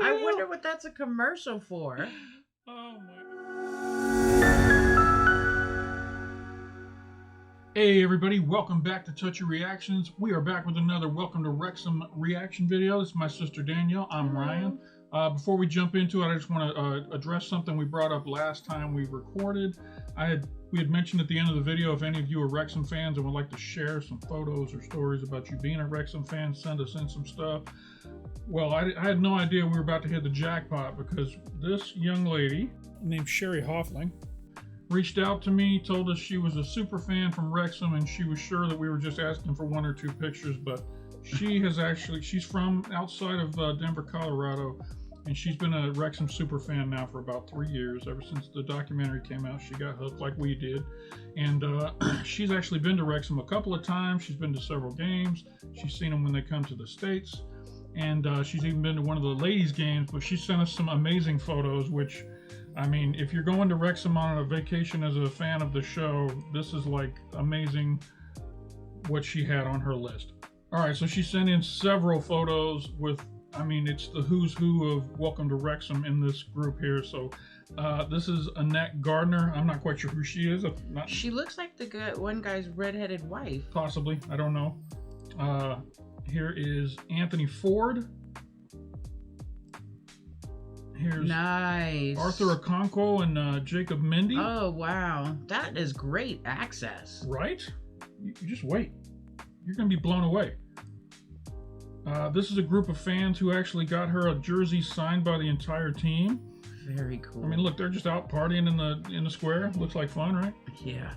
I wonder what that's a commercial for. Oh my. Hey everybody, welcome back to Touchy Reactions. We are back with another Welcome to Wrexham reaction video. This is my sister Danielle. I'm Ryan. Before we jump into it, I just want to address something we brought up last time we recorded. We had mentioned at the end of the video, if any of you are Wrexham fans and would like to share some photos or stories about you being a Wrexham fan, send us in some stuff. Well, I had no idea we were about to hit the jackpot because this young lady named Sheri Hofling reached out to me, told us she was a super fan from Wrexham and she was sure that we were just asking for one or two pictures, but she's from outside of Denver, Colorado, and she's been a Wrexham super fan now for about 3 years. Ever since the documentary came out, she got hooked like we did. And she's actually been to Wrexham a couple of times. She's been to several games. She's seen them when they come to the States. And she's even been to one of the ladies' games, but she sent us some amazing photos, which, I mean, if you're going to Wrexham on a vacation as a fan of the show, this is like amazing what she had on her list. All right, so she sent in several photos with, I mean, it's the who's who of Welcome to Wrexham in this group here. So this is Annette Gardner. I'm not quite sure who she is. She looks like the one guy's redheaded wife. Possibly, I don't know. Here is Anthony Ford. Here's nice. Arthur Okonkwo and Jacob Mendy. Oh, wow. That is great access. Right? You just wait. You're going to be blown away. This is a group of fans who actually got her a jersey signed by the entire team. Very cool. I mean, look, they're just out partying in the square. Looks like fun, right? Yeah.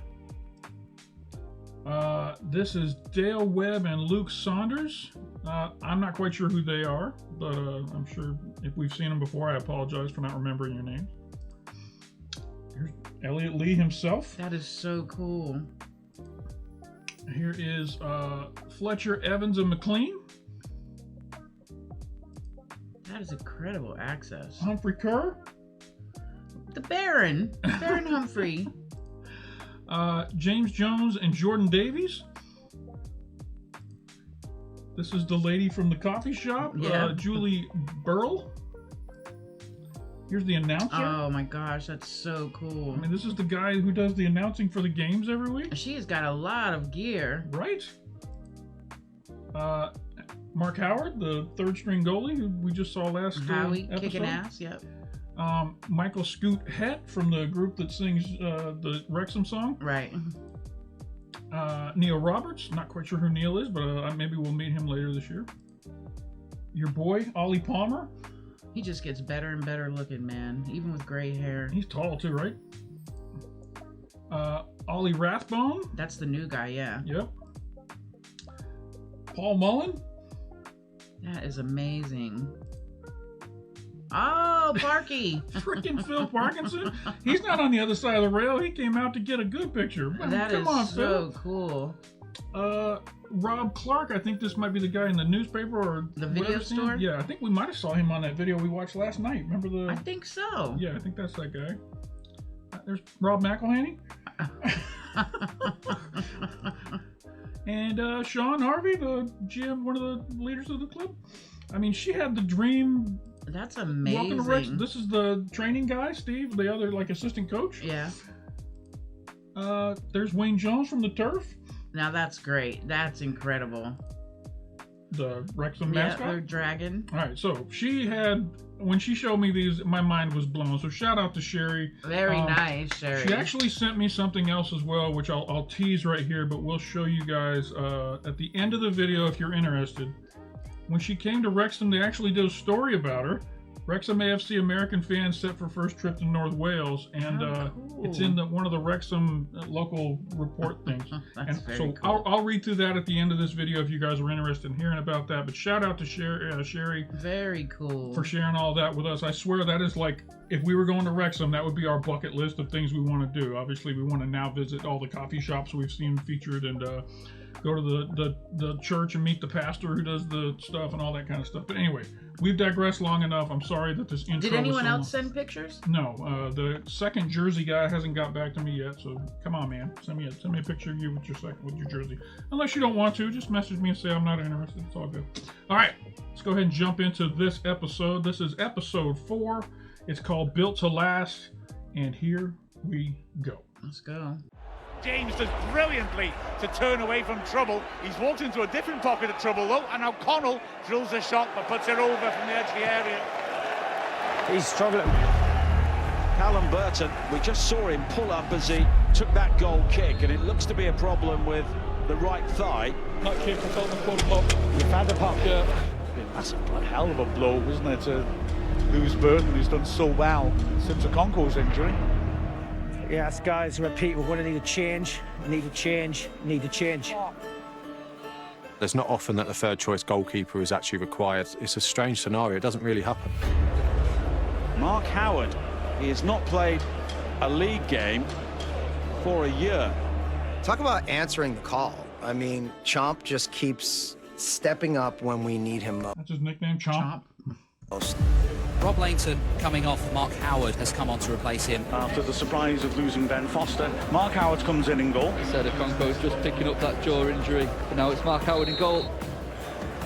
This is Dale Webb and Luke Saunders. I'm not quite sure who they are, but I'm sure if we've seen them before, I apologize for not remembering your names. Here's Elliot Lee himself. That is so cool. Here is Fletcher Evans and McLean. That is incredible access. Humphrey Kerr. The Baron Humphrey. James Jones and Jordan Davies. This is the lady from the coffee shop, yeah. Julie Burrell. Here's the announcer. Oh my gosh, that's so cool. I mean, this is the guy who does the announcing for the games every week. She has got a lot of gear. Right. Mark Howard, the third string goalie who we just saw last Howie episode. Kicking ass, yep. Michael Scoot Het from the group that sings the Wrexham song. Right. Neil Roberts, not quite sure who Neil is, but maybe we'll meet him later this year. Your boy, Ollie Palmer. He just gets better and better looking, man, even with gray hair. He's tall too, right? Ollie Rathbone. That's the new guy, yeah. Yep. Paul Mullen. That is amazing. Oh, Parky! Freaking Phil Parkinson. He's not on the other side of the rail. He came out to get a good picture. Come on, so Phil. Cool. Rob Clark. I think this might be the guy in the newspaper or the video store. Yeah, I think we might have saw him on that video we watched last night. Remember the? I think so. Yeah, I think that's that guy. There's Rob McElhenney. And Sean Harvey, the GM, one of the leaders of the club. I mean, she had the dream. That's amazing. Welcome to Wrexham. This is the training guy, Steve, the other like assistant coach. Yeah. There's Wayne Jones from the Turf. Now that's great. That's incredible. The Wrexham mascot. The dragon. All right, so she had, when she showed me these, my mind was blown. So shout out to Sheri. Very nice, Sheri. She actually sent me something else as well, which I'll tease right here, but we'll show you guys at the end of the video if you're interested. When she came to Wrexham, they actually did a story about her. Wrexham a.f.c. American fans set for first trip to North Wales, and cool. It's in one of the Wrexham local report things. That's and very so cool. I'll read through that at the end of this video if you guys are interested in hearing about that. But shout out to Sheri. Very cool. For sharing all that with us. I swear that is like, if we were going to Wrexham, that would be our bucket list of things we want to do. Obviously, we want to now visit all the coffee shops we've seen featured and go to the church and meet the pastor who does the stuff and all that kind of stuff. But anyway, we've digressed long enough. I'm sorry that this intro. Did anyone was so else send pictures? No, the second jersey guy hasn't got back to me yet. So come on, man, send me a picture of you with your jersey. Unless you don't want to, just message me and say I'm not interested. It's all good. All right, let's go ahead and jump into this episode. This is episode 4. It's called Built to Last, and here we go. Let's go. James does brilliantly to turn away from trouble. He's walked into a different pocket of trouble though, and now Connell drills a shot but puts it over from the edge of the area. He's struggling. Callum Burton, we just saw him pull up as he took that goal kick, and it looks to be a problem with the right thigh. Not kick, I felt the club pop. You've had the pop. Yeah. That's a hell of a blow, isn't it, to lose Burton, who's done so well since the Concourse injury. Yes, guys, repeat, we're going to need a change, need a change. There's not often that the third choice goalkeeper is actually required. It's a strange scenario, it doesn't really happen. Mark Howard, he has not played a league game for a year. Talk about answering the call. I mean, Chomp just keeps stepping up when we need him most. That's his nickname, Chomp. Rob Lainton coming off, Mark Howard has come on to replace him. After the surprise of losing Ben Foster, Mark Howard comes in goal. Said Okonkwo's just picking up that jaw injury, but now it's Mark Howard in goal.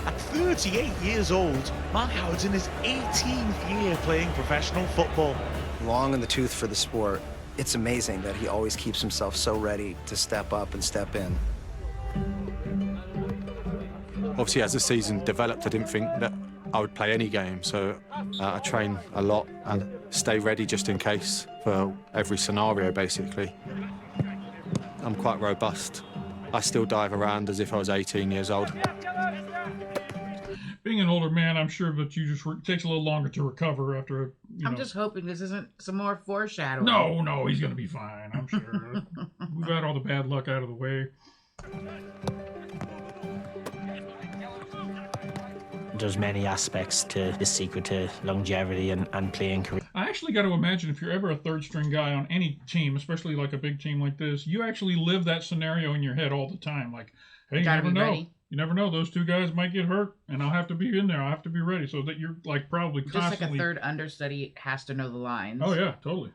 At 38 years old, Mark Howard's in his 18th year playing professional football. Long in the tooth for the sport. It's amazing that he always keeps himself so ready to step up and step in. Obviously, as the season developed, I didn't think that I would play any game, so I train a lot and stay ready just in case for every scenario, basically. I'm quite robust. I still dive around as if I was 18 years old. Being an older man, I'm sure that you just takes a little longer to recover after. I'm just hoping this isn't some more foreshadowing. No, he's gonna be fine. I'm sure. We've got all the bad luck out of the way. There's many aspects to the secret to longevity and playing career. I actually got to imagine if you're ever a third string guy on any team, especially like a big team like this, you actually live that scenario in your head all the time. Like, hey, you never know. Ready. You never know. Those two guys might get hurt, and I'll have to be in there. I'll have to be ready, so that you're like probably constantly. Just like a third understudy has to know the lines. Oh yeah, totally.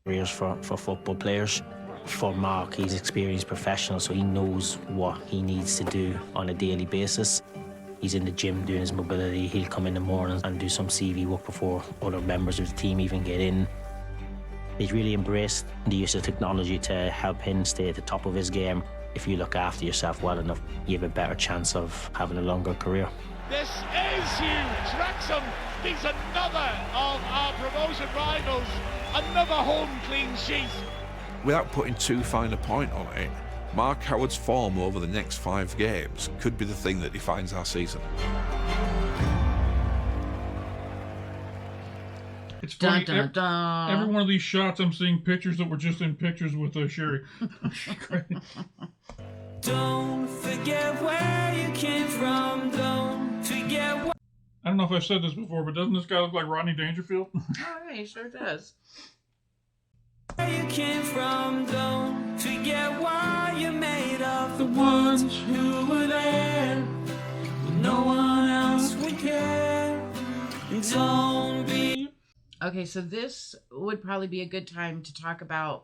Careers for football players. For Mark, he's experienced professional, so he knows what he needs to do on a daily basis. He's in the gym doing his mobility. He'll come in the morning and do some CV work before other members of the team even get in. He's really embraced the use of technology to help him stay at the top of his game. If you look after yourself well enough, you have a better chance of having a longer career. This is huge. Wrexham beats another of our promotion rivals. Another home clean sheet. Without putting too fine a point on it, Mark Howard's form over the next 5 games could be the thing that defines our season. It's funny, every one of these shots I'm seeing pictures that were just in pictures with Sheri. Don't forget where you came from, don't forget what... I don't know if I've said this before, but doesn't this guy look like Rodney Dangerfield? Oh, yeah, he sure does. Where you came from, don't forget why you're made of. The ones who were there, but no one else would care. Don't be... Okay, so this would probably be a good time to talk about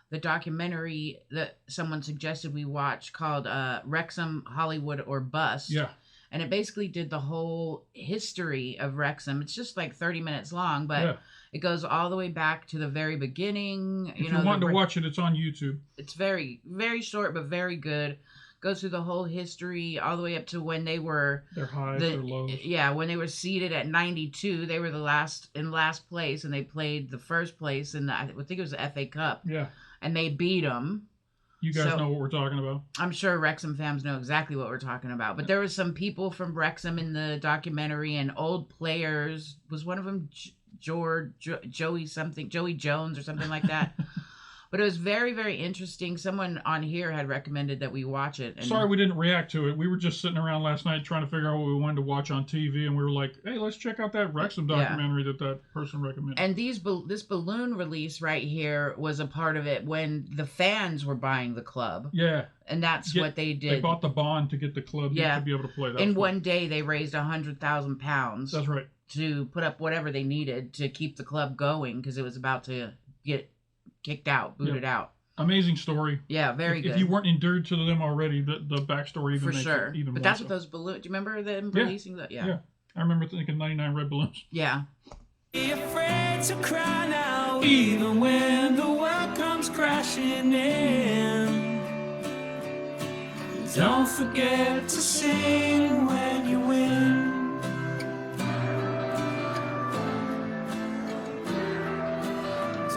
the documentary that someone suggested we watch called Wrexham, Hollywood or Bust. Yeah. And it basically did the whole history of Wrexham. It's just like 30 minutes long, but it goes all the way back to the very beginning. If you want to watch it, it's on YouTube. It's very, very short, but very good. Goes through the whole history all the way up to when they were... Their highs, their lows. Yeah, when they were seeded at 92, they were in last place, and they played the first place in I think it was the FA Cup. Yeah. And they beat them. You guys know what we're talking about. I'm sure Wrexham fans know exactly what we're talking about. But there was some people from Wrexham in the documentary and old players. Was one of them Joey Jones or something like that? But it was very, very interesting. Someone on here had recommended that we watch it. And Sorry we didn't react to it. We were just sitting around last night trying to figure out what we wanted to watch on TV, and we were like, hey, let's check out that Wrexham documentary that person recommended. And this balloon release right here was a part of it when the fans were buying the club. Yeah. And that's what they did. They bought the bond to get the club to be able to play. In one day, they raised £100,000. That's right. To put up whatever they needed to keep the club going because it was about to get kicked out, booted out. Amazing story. Yeah, very good. If you weren't endeared to them already, the backstory even makes it even more. But that's what those balloons. Do you remember them releasing that? Yeah. I remember thinking 99 red balloons. Yeah. Be afraid to cry now, even when the world comes crashing in. Don't forget to sing when you win.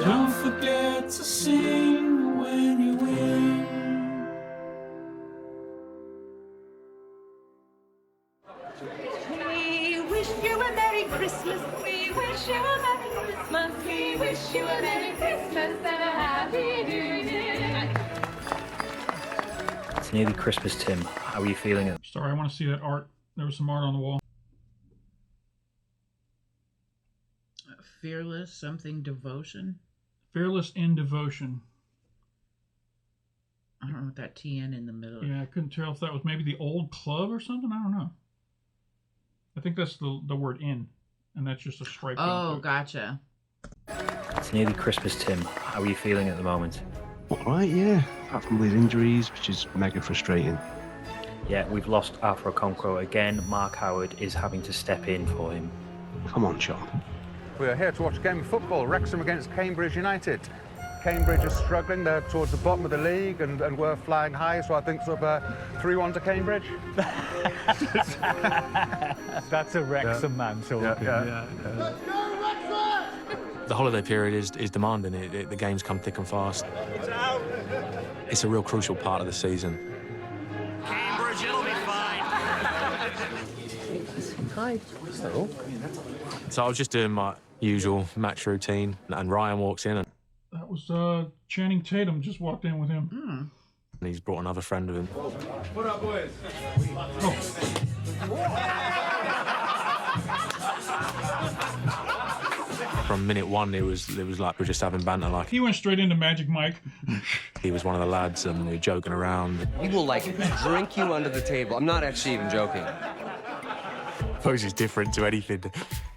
Don't forget to sing when you win. We wish you a Merry Christmas. We wish you a Merry Christmas. We wish you a Merry Christmas and a Happy New Year. It's nearly Christmas, Tim. How are you feeling it? Sorry, I want to see that art. There was some art on the wall. Fearless something devotion. Fearless in devotion. I don't know what that TN in the middle. Yeah, I couldn't tell if that was maybe the old club or something. I don't know. I think that's the word in, and that's just a stripe. Oh, gotcha. It's nearly Christmas, Tim. How are you feeling at the moment? All right, yeah. Apart from these injuries, which is mega frustrating. Yeah, we've lost Alfred Okonkwo again. Mark Howard is having to step in for him. Come on, Chomp. We are here to watch a game of football, Wrexham against Cambridge United. Cambridge is struggling, they're towards the bottom of the league and we're flying high, so I think sort of 3-1 to Cambridge. That's a Wrexham man talking. Let's go, Wrexham! The holiday period is demanding it. The games come thick and fast. It's a real crucial part of the season. Cambridge, it'll be fine. Hi. So I was just doing my usual match routine, and Ryan walks in, and that was Channing Tatum just walked in with him. And he's brought another friend of him. What up, boys? From minute one, it was like we're just having banter. Like he went straight into Magic Mike. He was one of the lads, and we were joking around. He will like drink you under the table. I'm not actually even joking. I suppose it's different to anything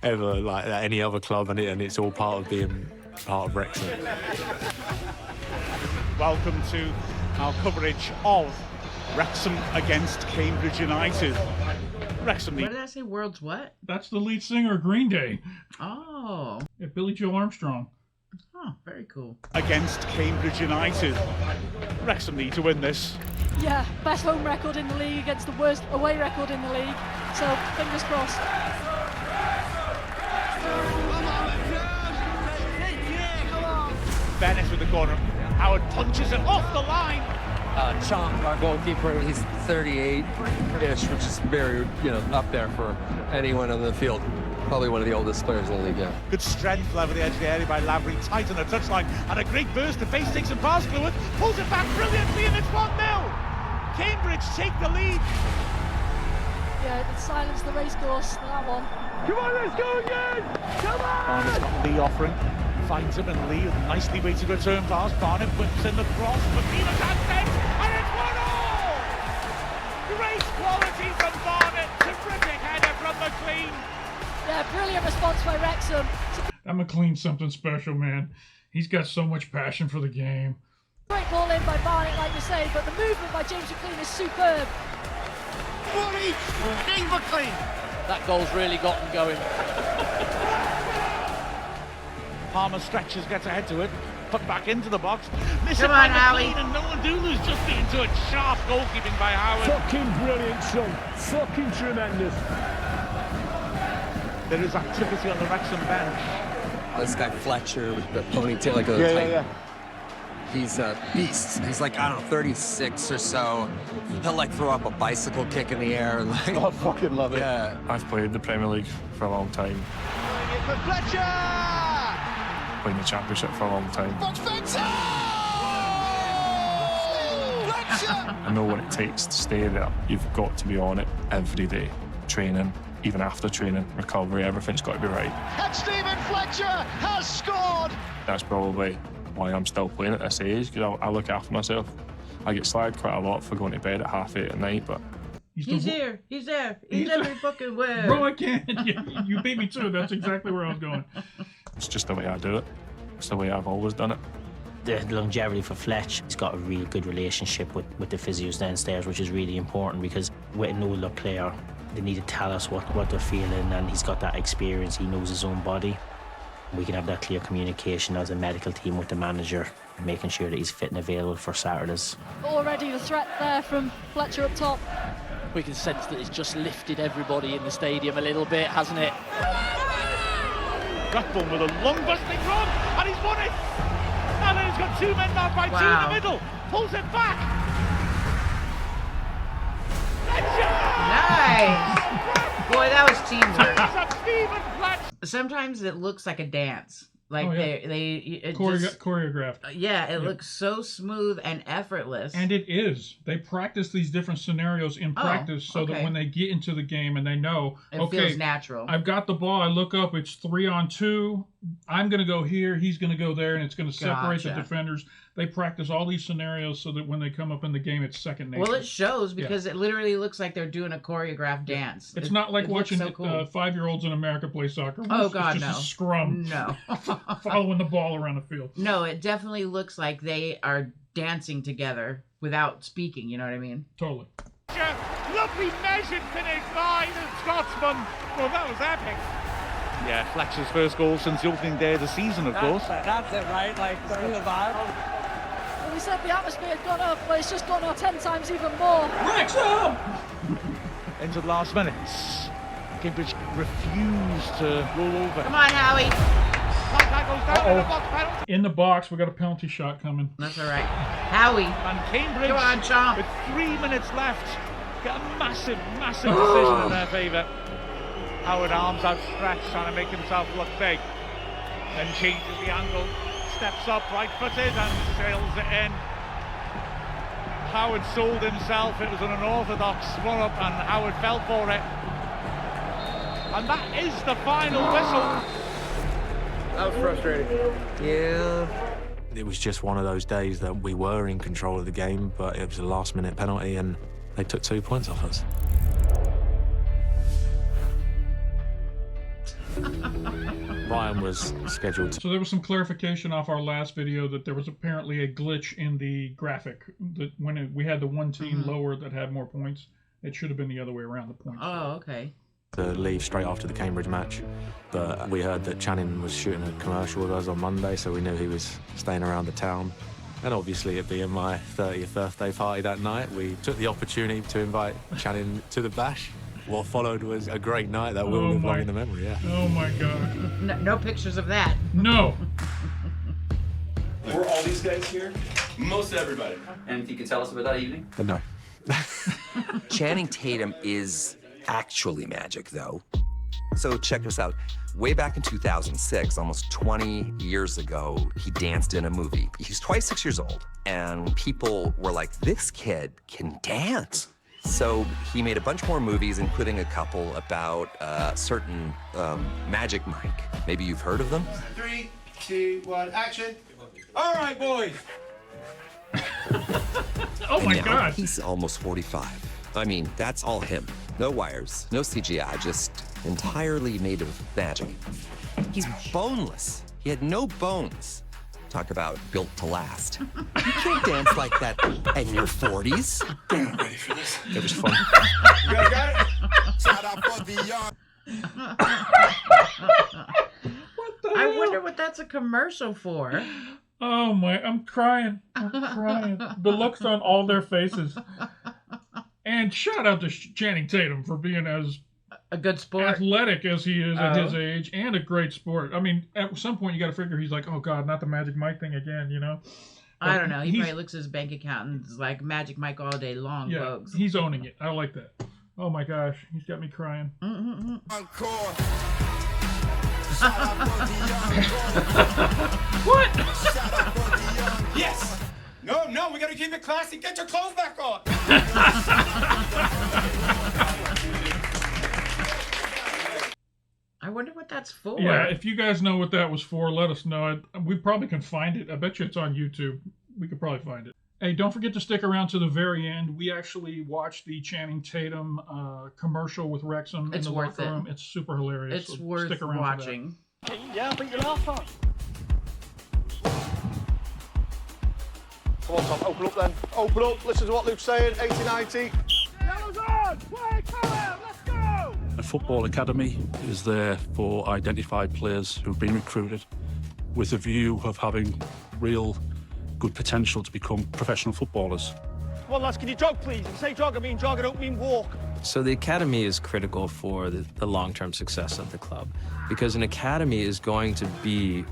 ever like at any other club, and it's all part of being part of Wrexham. Welcome to our coverage of Wrexham against Cambridge United. Wrexham. What did I say? World's what? That's the lead singer of Green Day. Oh. Yeah, Billy Joe Armstrong. Oh, very cool. Against Cambridge United. Wrexham need to win this. Yeah, best home record in the league against the worst away record in the league. So, fingers crossed. Bennett with the corner. Howard punches it off the line. Chomp, our goalkeeper, he's 38-ish, which is very, up there for anyone on the field. Probably one of the oldest players in the league, yeah. Good strength over the edge of the area by Lavery, tight on the touchline, and a great burst of base, takes and pass fluid, pulls it back brilliantly, and it's 1-0. Cambridge take the lead. Yeah, it silenced the race course, that one. Come on, let's go again! Come on! Barnett's got Lee offering, finds him, and Lee nicely weighted return pass. Barnett whips in the cross, but Beaver's hand takes, and it's 1-0! Great quality from Barnett, terrific header from McLean. Yeah, brilliant response by Wrexham. That McLean's something special, man. He's got so much passion for the game. Great ball in by Barnett, like you say, but the movement by James McLean is superb. Dave McLean! That goal's really got him going. Palmer stretches, gets ahead to it, put back into the box. Miss Come it by on, Howie. McLean, and Nolandulu's just been to it. Sharp goalkeeping by Howard. Fucking brilliant, son. Fucking tremendous. There is activity on the Wrexham bench. This guy Fletcher with the ponytail, like a He's a beast. He's like, I don't know, 36 or so. He'll like throw up a bicycle kick in the air and like. I fucking love it. Yeah. I've played the Premier League for a long time. For Fletcher! Played the Championship for a long time. Spencer! I know what it takes to stay there. You've got to be on it every day. Training, even after training, recovery, everything's got to be right. And Stephen Fletcher has scored! That's probably why I'm still playing at this age, because I look after myself. I get slagged quite a lot for going to bed at 8:30 at night, but... He's there. He's every fucking where. Bro, I can't. You beat me too. That's exactly where I was going. It's just the way I do it. It's the way I've always done it. The longevity for Fletch, he's got a real good relationship with the physios downstairs, which is really important because with an older player, they need to tell us what they're feeling, and he's got that experience. He knows his own body. We can have that clear communication as a medical team with the manager, making sure that he's fit and available for Saturdays. Already the threat there from Fletcher up top. We can sense that it's just lifted everybody in the stadium a little bit, hasn't it? Rathbone with a long busting run, and he's won it! And then he's got two men marked by two in the middle, pulls it back! Nice! Boy, that was teamwork. Sometimes it looks like a dance. Like choreographed. Yeah, it looks so smooth and effortless. And it is. They practice these different scenarios in practice so that when they get into the game and they know, it feels natural. I've got the ball, I look up, it's 3-on-2. I'm going to go here, he's going to go there, and it's going to separate the defenders. They practice all these scenarios so that when they come up in the game, it's second nature. Well, it shows because it literally looks like they're doing a choreographed dance. It's not like watching 5-year-olds in America play soccer. Oh, God, it's just no. a scrum. No. Following the ball around the field. No, it definitely looks like they are dancing together without speaking, you know what I mean? Totally. Lovely measured finish by the Scotsman. Well, that was epic. Yeah, Fletcher's first goal since the opening day of the season, of course. That's it, right? Like, bring the vibe. Well, we said the atmosphere had gone up, but it's just gone up 10 times even more. Wrexham! Into the last minutes. Cambridge refused to roll over. Come on, Howie. Contact goes down in the box penalty. In the box, we got a penalty shot coming. That's all right. Howie. And Cambridge, come on, Chomp. With 3 minutes left, get a massive decision in their favour. Howard arms outstretched, trying to make himself look big. Then changes the angle, steps up, right-footed, and sails it in. Howard sold himself. It was an unorthodox run-up, and Howard fell for it. And that is the final whistle. That was frustrating. Yeah. It was just one of those days that we were in control of the game, but it was a last-minute penalty, and they took 2 points off us. Ryan was scheduled. So there was some clarification off our last video that there was apparently a glitch in the graphic. That when we had the one team lower that had more points, it should have been the other way around, the points. Oh, okay. To leave straight after the Cambridge match, but we heard that Channing was shooting a commercial with us on Monday, so we knew he was staying around the town. And obviously, it being my 30th birthday party that night, we took the opportunity to invite Channing to the bash. What followed was a great night that will live long in the memory, yeah. Oh my God. No pictures of that. No. Were all these guys here? Most everybody. Anything you can tell us about that evening? No. Channing Tatum is actually magic, though. So check this out. Way back in 2006, almost 20 years ago, he danced in a movie. He's twice 6 years old, and people were like, this kid can dance. So he made a bunch more movies, including a couple about certain Magic Mike. Maybe you've heard of them? 3, 2, 1, action. All right, boys. Oh my God. He's almost 45. I mean, that's all him. No wires, no CGI, just entirely made of magic. He's boneless. He had no bones. Talk about built to last. You can't dance like that in your 40s. I'm ready for this. It was fun. You guys got it? Shout out for the I wonder what that's a commercial for. Oh my, I'm crying. I'm crying. The looks on all their faces. And shout out to Channing Tatum for being as a good sport, athletic as he is at his age, and a great sport. I mean, at some point you got to figure he's like, oh God, not the Magic Mike thing again, you know? But I don't know. He probably looks at his bank account and is like Magic Mike all day long, yeah, folks. He's owning it. I like that. Oh my gosh, he's got me crying. Encore. What? Yes. No, we gotta to keep it classy. Get your clothes back on. I wonder what that's for. Yeah, if you guys know what that was for, let us know. We probably can find it. I bet you it's on YouTube. We could probably find it. Hey, don't forget to stick around to the very end. We actually watched the Channing Tatum commercial with Wrexham in the locker room. It's super hilarious. It's worth watching. Yeah, but you're laugh on. Come on, Tom, open up then. Open up, listen to what Luke's saying, 80-90. Yellow's on! Play, Callum, let's go! A football academy is there for identified players who've been recruited with a view of having real good potential to become professional footballers. Come on, lads, can you jog, please? If you say jog, I mean jog, I don't mean walk. So the academy is critical for the long-term success of the club because an academy is going to be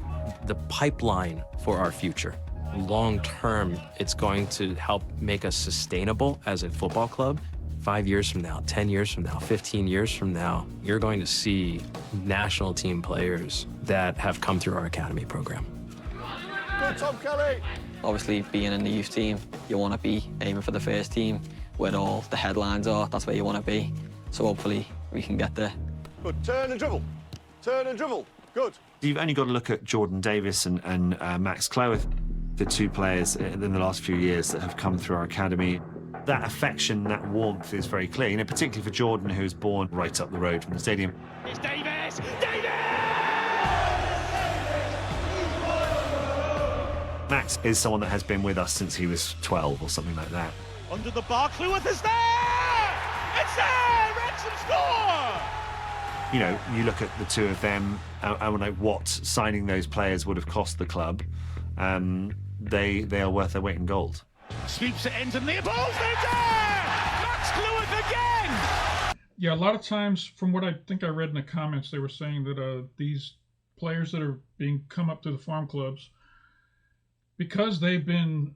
the pipeline for our future. Long-term, it's going to help make us sustainable as a football club. 5 years from now, 10 years from now, 15 years from now, you're going to see national team players that have come through our academy program. Good, Tom Kelly. Obviously, being in the youth team, you want to be aiming for the first team where all the headlines are. That's where you want to be. So hopefully we can get there. Good, turn and dribble. Turn and dribble. Good. You've only got to look at Jordan Davis and Max Cloworth, the two players in the last few years that have come through our academy. That affection, that warmth is very clear, particularly for Jordan, who was born right up the road from the stadium. It's Davis! Davis! Max is someone that has been with us since he was 12 or something like that. Under the bar, Cleworth is there! It's there! Wrexham score! You look at the two of them, and what signing those players would have cost the club. They are worth their weight in gold. Sweeps it into Leopold's there! Max Cleworth again! Yeah, a lot of times, from what I think I read in the comments, they were saying that these players that are being come up to the farm clubs, because they've been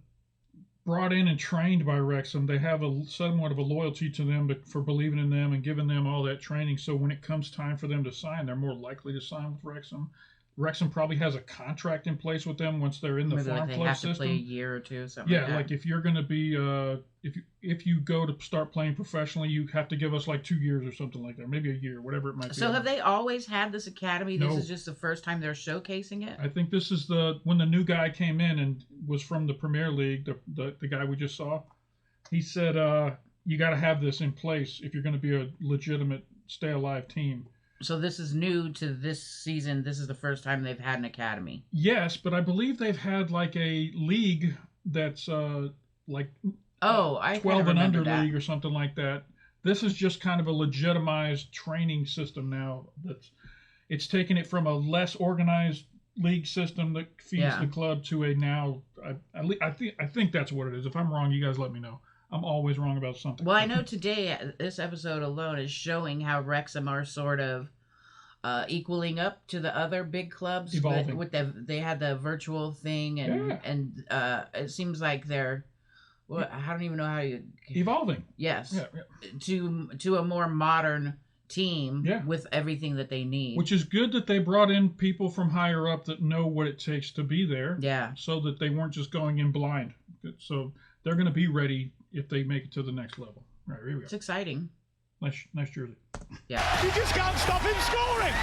brought in and trained by Wrexham, they have somewhat of a loyalty to them for believing in them and giving them all that training. So when it comes time for them to sign, they're more likely to sign with Wrexham. Wrexham probably has a contract in place with them once they're in the farm club system. They have to play a year or two, something yeah, like that. like if you're going to be, if you go to start playing professionally, you have to give us like 2 years or something like that, maybe a year, whatever it might be. So have they always had this academy? No. This is just the first time they're showcasing it? I think this is when the new guy came in and was from the Premier League, the guy we just saw, he said, you got to have this in place if you're going to be a legitimate stay alive team. So this is new to this season. This is the first time they've had an academy. Yes, but I believe they've had like a league that's like 12 and under league or something like that. This is just kind of a legitimized training system now. It's taken it from a less organized league system that feeds the club to a now. I think that's what it is. If I'm wrong, you guys let me know. I'm always wrong about something. Well, I know today, this episode alone is showing how Wrexham are sort of equaling up to the other big clubs. Evolving. They had the virtual thing, and it seems like they're, well, I don't even know how you... Evolving. Yes. Yeah. To a more modern team with everything that they need. Which is good that they brought in people from higher up that know what it takes to be there. Yeah. So that they weren't just going in blind. So they're going to be ready if they make it to the next level. Right, here we go. It's exciting. Nice jersey. Yeah. You just can't stop him scoring!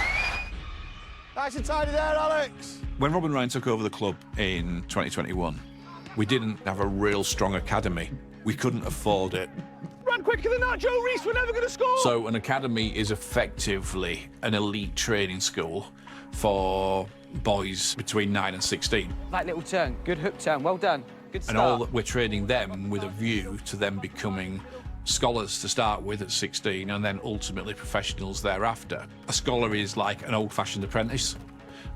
Nice and tidy there, Alex. When Rob and Ryan took over the club in 2021, we didn't have a real strong academy. We couldn't afford it. Run quicker than that, Joe Reese, we're never going to score! So an academy is effectively an elite training school for boys between 9 and 16. That little turn, good hook turn, well done. Good start. And all that we're training them with a view to them becoming scholars to start with at 16 and then ultimately professionals thereafter. A scholar is like an old-fashioned apprentice.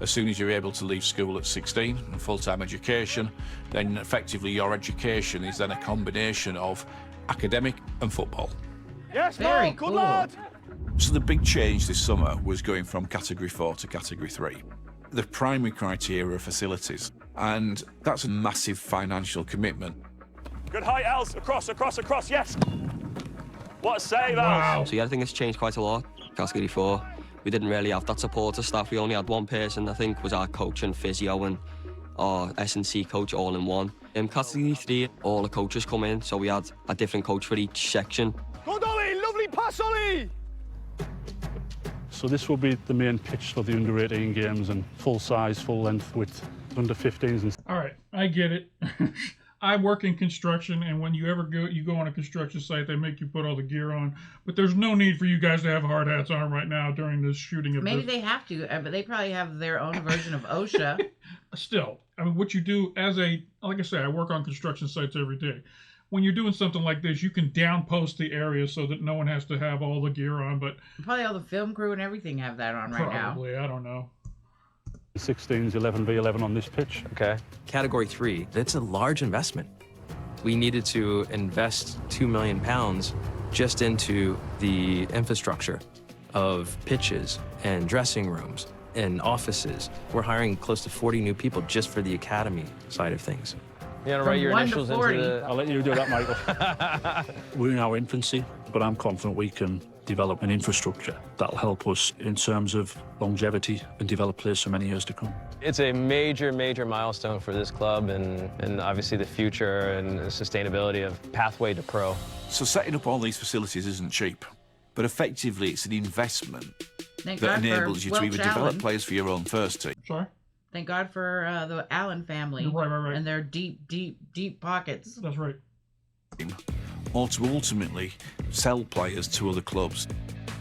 As soon as you're able to leave school at 16 and full-time education, then effectively your education is then a combination of academic and football. Yes, Very good cool. lad! So the big change this summer was going from Category 4 to Category 3. The primary criteria are facilities, and that's a massive financial commitment. Good height, Els. Across, yes! What a save, Wow. So yeah, I think it's changed quite a lot. Category 4, we didn't really have that supporter staff. We only had one person, I think, was our coach and physio, and our S&C coach all in one. In category 3, all the coaches come in, so we had a different coach for each section. Good, Ollie! Lovely pass, Ollie! So this will be the main pitch for the under-18 games, and full size, full length with under-15s. And all right, I get it. I work in construction, and when you go on a construction site, they make you put all the gear on. But there's no need for you guys to have hard hats on right now during this shooting of Maybe this. they have to, but they probably have their own version of OSHA. Still, I mean, what you do as like I say, I work on construction sites every day. When you're doing something like this, you can downpost the area so that no one has to have all the gear on. But probably all the film crew and everything have that on right now. Probably, I don't know. 16s, 11v11 on this pitch. Okay. Category 3, that's a large investment. We needed to invest £2 million just into the infrastructure of pitches and dressing rooms and offices. We're hiring close to 40 new people just for the academy side of things. You want to write your initials into the... I'll let you do that, Michael. We're in our infancy, but I'm confident we can develop an infrastructure that'll help us in terms of longevity and develop players for many years to come. It's a major, major milestone for this club and obviously the future and the sustainability of pathway to pro. So setting up all these facilities isn't cheap, but effectively it's an investment that enables you to even develop players for your own first team. Sorry? Thank God for the Allen family. Right. And their deep pockets. That's right. Or to ultimately sell players to other clubs.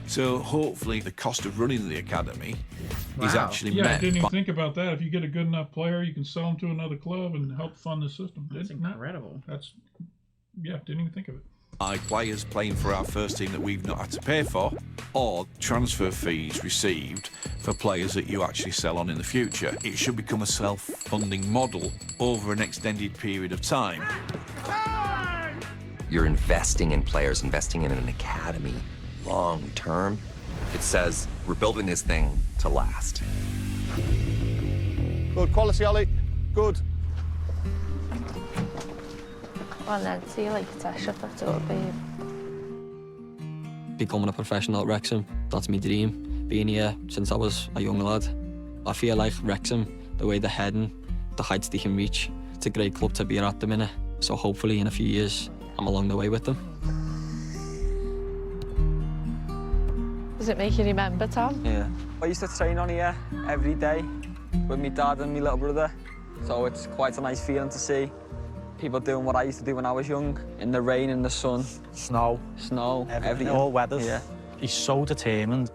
So hopefully the cost of running the academy is actually met. I didn't even think about that. If you get a good enough player, you can sell them to another club and help fund the system. That's incredible. Didn't even think of it. By players playing for our first team that we've not had to pay for, or transfer fees received for players that you actually sell on in the future. It should become a self-funding model over an extended period of time. You're investing in players, investing in an academy long term. It says we're building this thing to last. Good quality, Ollie. Good. Well, then, see you later, shut up to it, babe. Becoming a professional at Wrexham, that's my dream. Being here since I was a young lad. I feel like Wrexham, the way they're heading, the heights they can reach, it's a great club to be at the minute. So hopefully in a few years, I'm along the way with them. Does it make you remember, Tom? Yeah. I used to train on here every day with my dad and my little brother. So it's quite a nice feeling to see people doing what I used to do when I was young, in the rain, in the sun. Snow. Everything. All weathers. Yeah. He's so determined.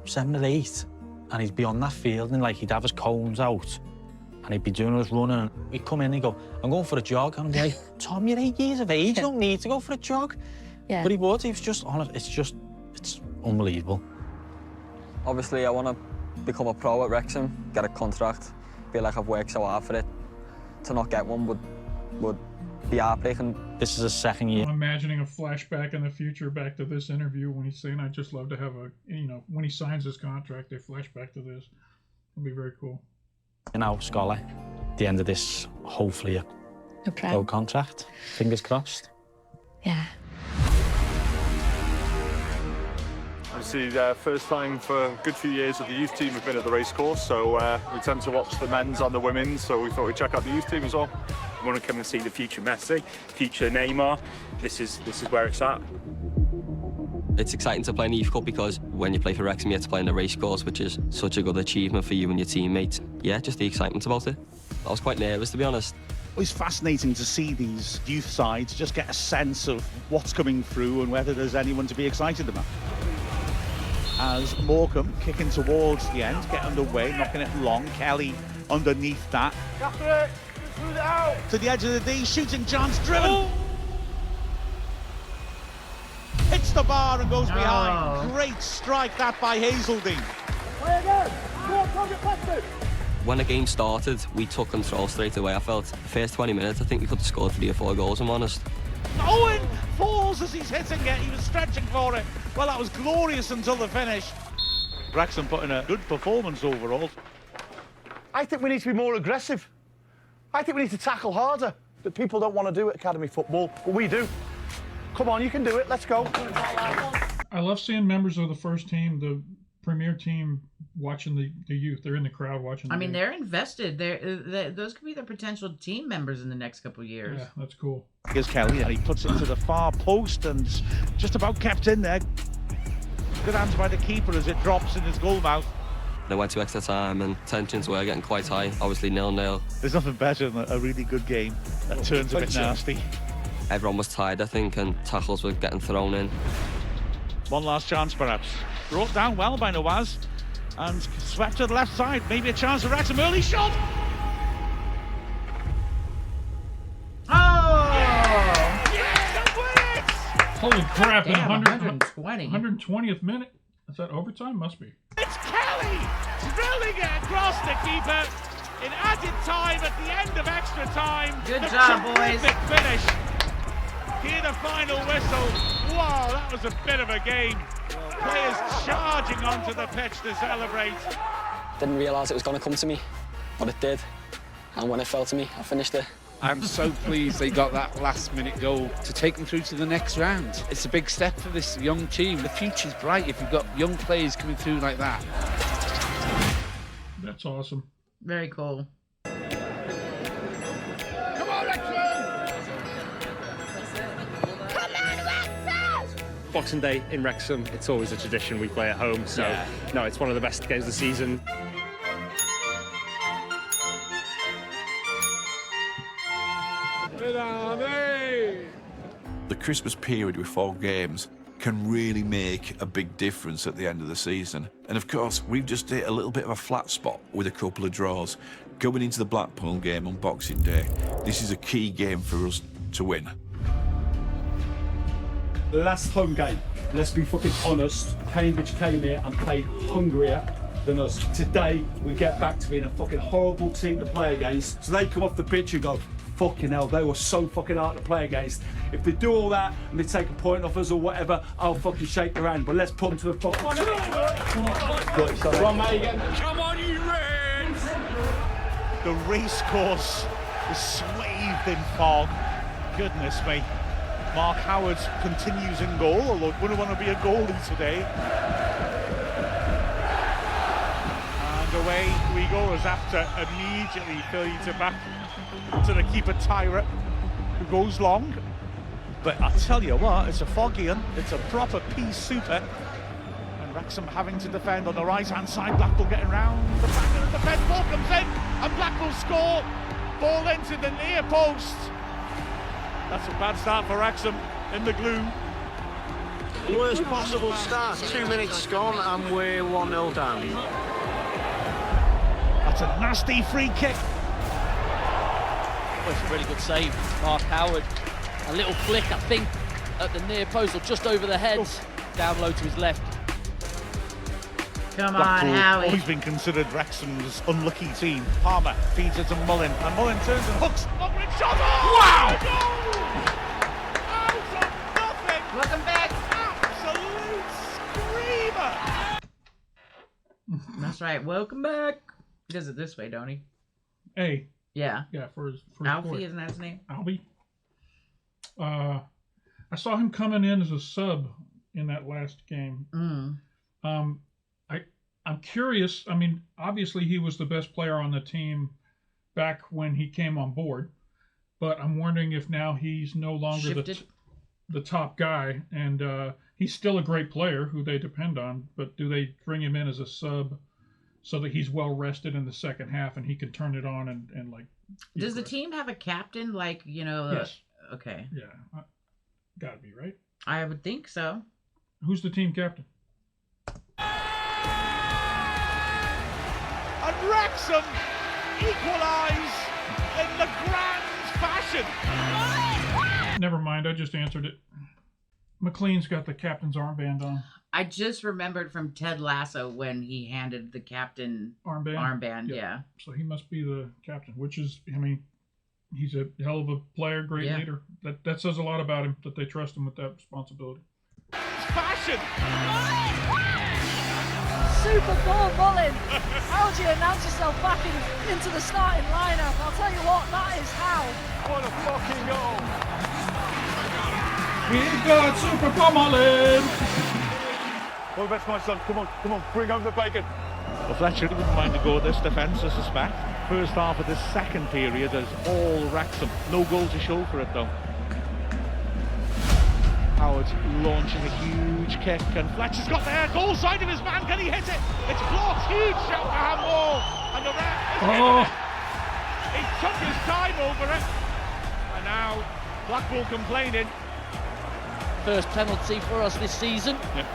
7 or 8, and he'd be on that field and like he'd have his cones out and he'd be doing his running and he'd come in and he'd go, I'm going for a jog. And I'd be like, Tom, you're 8 years of age, you don't need to go for a jog. Yeah. But he was just on it. It's unbelievable. Obviously, I want to become a pro at Wrexham, get a contract, feel like I've worked so hard for it. To not get one would be heartbreaking. This is his second year. I'm imagining a flashback in the future back to this interview when he's saying, I'd just love to have when he signs his contract, they flash back to this. It'll be very cool. Scholar, at the end of this, hopefully a pro contract. Fingers crossed. Yeah. Obviously, first time for a good few years that the youth team have been at the racecourse, so we tend to watch the men's and the women's, so we thought we'd check out the youth team as well. We want to come and see the future Messi, future Neymar. This is where it's at. It's exciting to play in the Youth Cup because when you play for Wrexham, you have to play in the racecourse, which is such a good achievement for you and your teammates. Yeah, just the excitement about it. I was quite nervous, to be honest. It's fascinating to see these youth sides, just get a sense of what's coming through and whether there's anyone to be excited about. As Morecambe kicking towards the end, get underway, knocking it long. Kelly underneath that. After it, through it out. To the edge of the D, shooting chance, driven. Oh. Hits the bar and goes behind. Great strike that by Hazeldine. Play again. Go on, Tom, get past it. When the game started, we took control straight away. I felt the first 20 minutes, I think we could have scored 3 or 4 goals, I'm honest. Owen falls as he's hitting it. He was stretching for it. Well, that was glorious until the finish. Wrexham put in a good performance overall. I think we need to be more aggressive. I think we need to tackle harder. That people don't want to do at academy football, but we do. Come on, you can do it. Let's go. I love seeing members of the first team, the premier team watching the youth. They're in the crowd watching. I mean, they're invested. Those could be the potential team members in the next couple of years. Yeah, that's cool. Here's Kelly, and he puts it to the far post and just about kept in there. Good hands by the keeper as it drops in his goal mouth. They went to extra time and tensions were getting quite high. Obviously 0-0. There's nothing better than a really good game that turns a bit nasty. Everyone was tired, I think, and tackles were getting thrown in. One last chance, perhaps. Brought down well by Nawaz and swept to the left side. Maybe a chance for Wrexham. Early shot. Oh! Holy crap! Damn, 120. 120th minute. Is that overtime? Must be. It's Kelly drilling it across the keeper in added time at the end of extra time. Good job, boys. Finish. Hear the final whistle. Wow, that was a bit of a game. Players charging onto the pitch to celebrate. Didn't realise it was going to come to me, but it did. And when it fell to me, I finished it. I'm so pleased they got that last-minute goal to take them through to the next round. It's a big step for this young team. The future's bright if you've got young players coming through like that. That's awesome. Very cool. Come on, Wrexham! Come on, Wrexham! Boxing Day in Wrexham, it's always a tradition we play at home, so no, it's one of the best games of the season. The Christmas period with 4 games can really make a big difference at the end of the season. And of course, we've just hit a little bit of a flat spot with a couple of draws. Going into the Blackpool game on Boxing Day, this is a key game for us to win. The last home game, let's be fucking honest, Cambridge came here and played hungrier than us. Today, we get back to being a fucking horrible team to play against. So they come off the pitch and go, fucking hell, they were so fucking hard to play against. If they do all that and they take a point off us or whatever, I'll fucking shake their hand. But let's put them to the fucking... Come on, mate. Come on, you Reds! The race course is swathed in fog. Goodness me. Mark Howard continues in goal, although it wouldn't want to be a goalie today. And away we go as after immediately feeds it back to the keeper Tyra, who goes long. But I tell you what, it's a foggy one. It's a proper pea super. And Wrexham having to defend on the right-hand side. Blackpool getting round the back of the defence. Ball comes in, and Blackpool score. Ball into the near post. That's a bad start for Wrexham in the glue. Worst possible start. 2 minutes gone, and we're 1-0 down. That's a nasty free kick. Well, it's a really good save, Mark Howard. A little flick, I think, at the near post or just over the head. Down low to his left. Come on, Howie. Always been considered Wrexham's unlucky team. Palmer feeds it to Mullin, and Mullin turns and hooks. Opening shot! Oh, wow! Out of nothing! Welcome back! Absolute screamer! That's right. Welcome back. He does it this way, don't he? Hey. Yeah. Yeah, for his Alfie, boy. isn't that his name? Albie. I saw him coming in as a sub in that last game. I'm curious. I mean, obviously he was the best player on the team back when he came on board, but I'm wondering if now he's no longer the top guy, and he's still a great player who they depend on, but do they bring him in as a sub so that he's well rested in the second half and he can turn it on and like... Does the team have a captain, like, you know... Yes. Okay. Yeah. Gotta be, right? I would think so. Who's the team captain? And Wrexham equalise in the grand fashion. Never mind, I just answered it. McLean's got the captain's armband on. I just remembered from Ted Lasso when he handed the captain armband. Yeah. So he must be the captain, which is, I mean, he's a hell of a player, great leader. That says a lot about him, that they trust him with that responsibility. Fashion! Super Bowl Mullin! How do you announce yourself back into the starting lineup? I'll tell you what, that is how. What a fucking goal! We got Super Bowl Mullin! All the best, my son. Come on, bring home the bacon. Well, Fletcher wouldn't mind to go at this defence, I suspect. First half of the second period is all Wrexham. No goal to show for it, though. Howard launching a huge kick, and Fletcher's got there. Goal side of his man. Can he hit it? It's blocked. Huge shout for handball. And the ref is hitting it. He took his time over it. And now Blackpool complaining. First penalty for us this season. Yeah.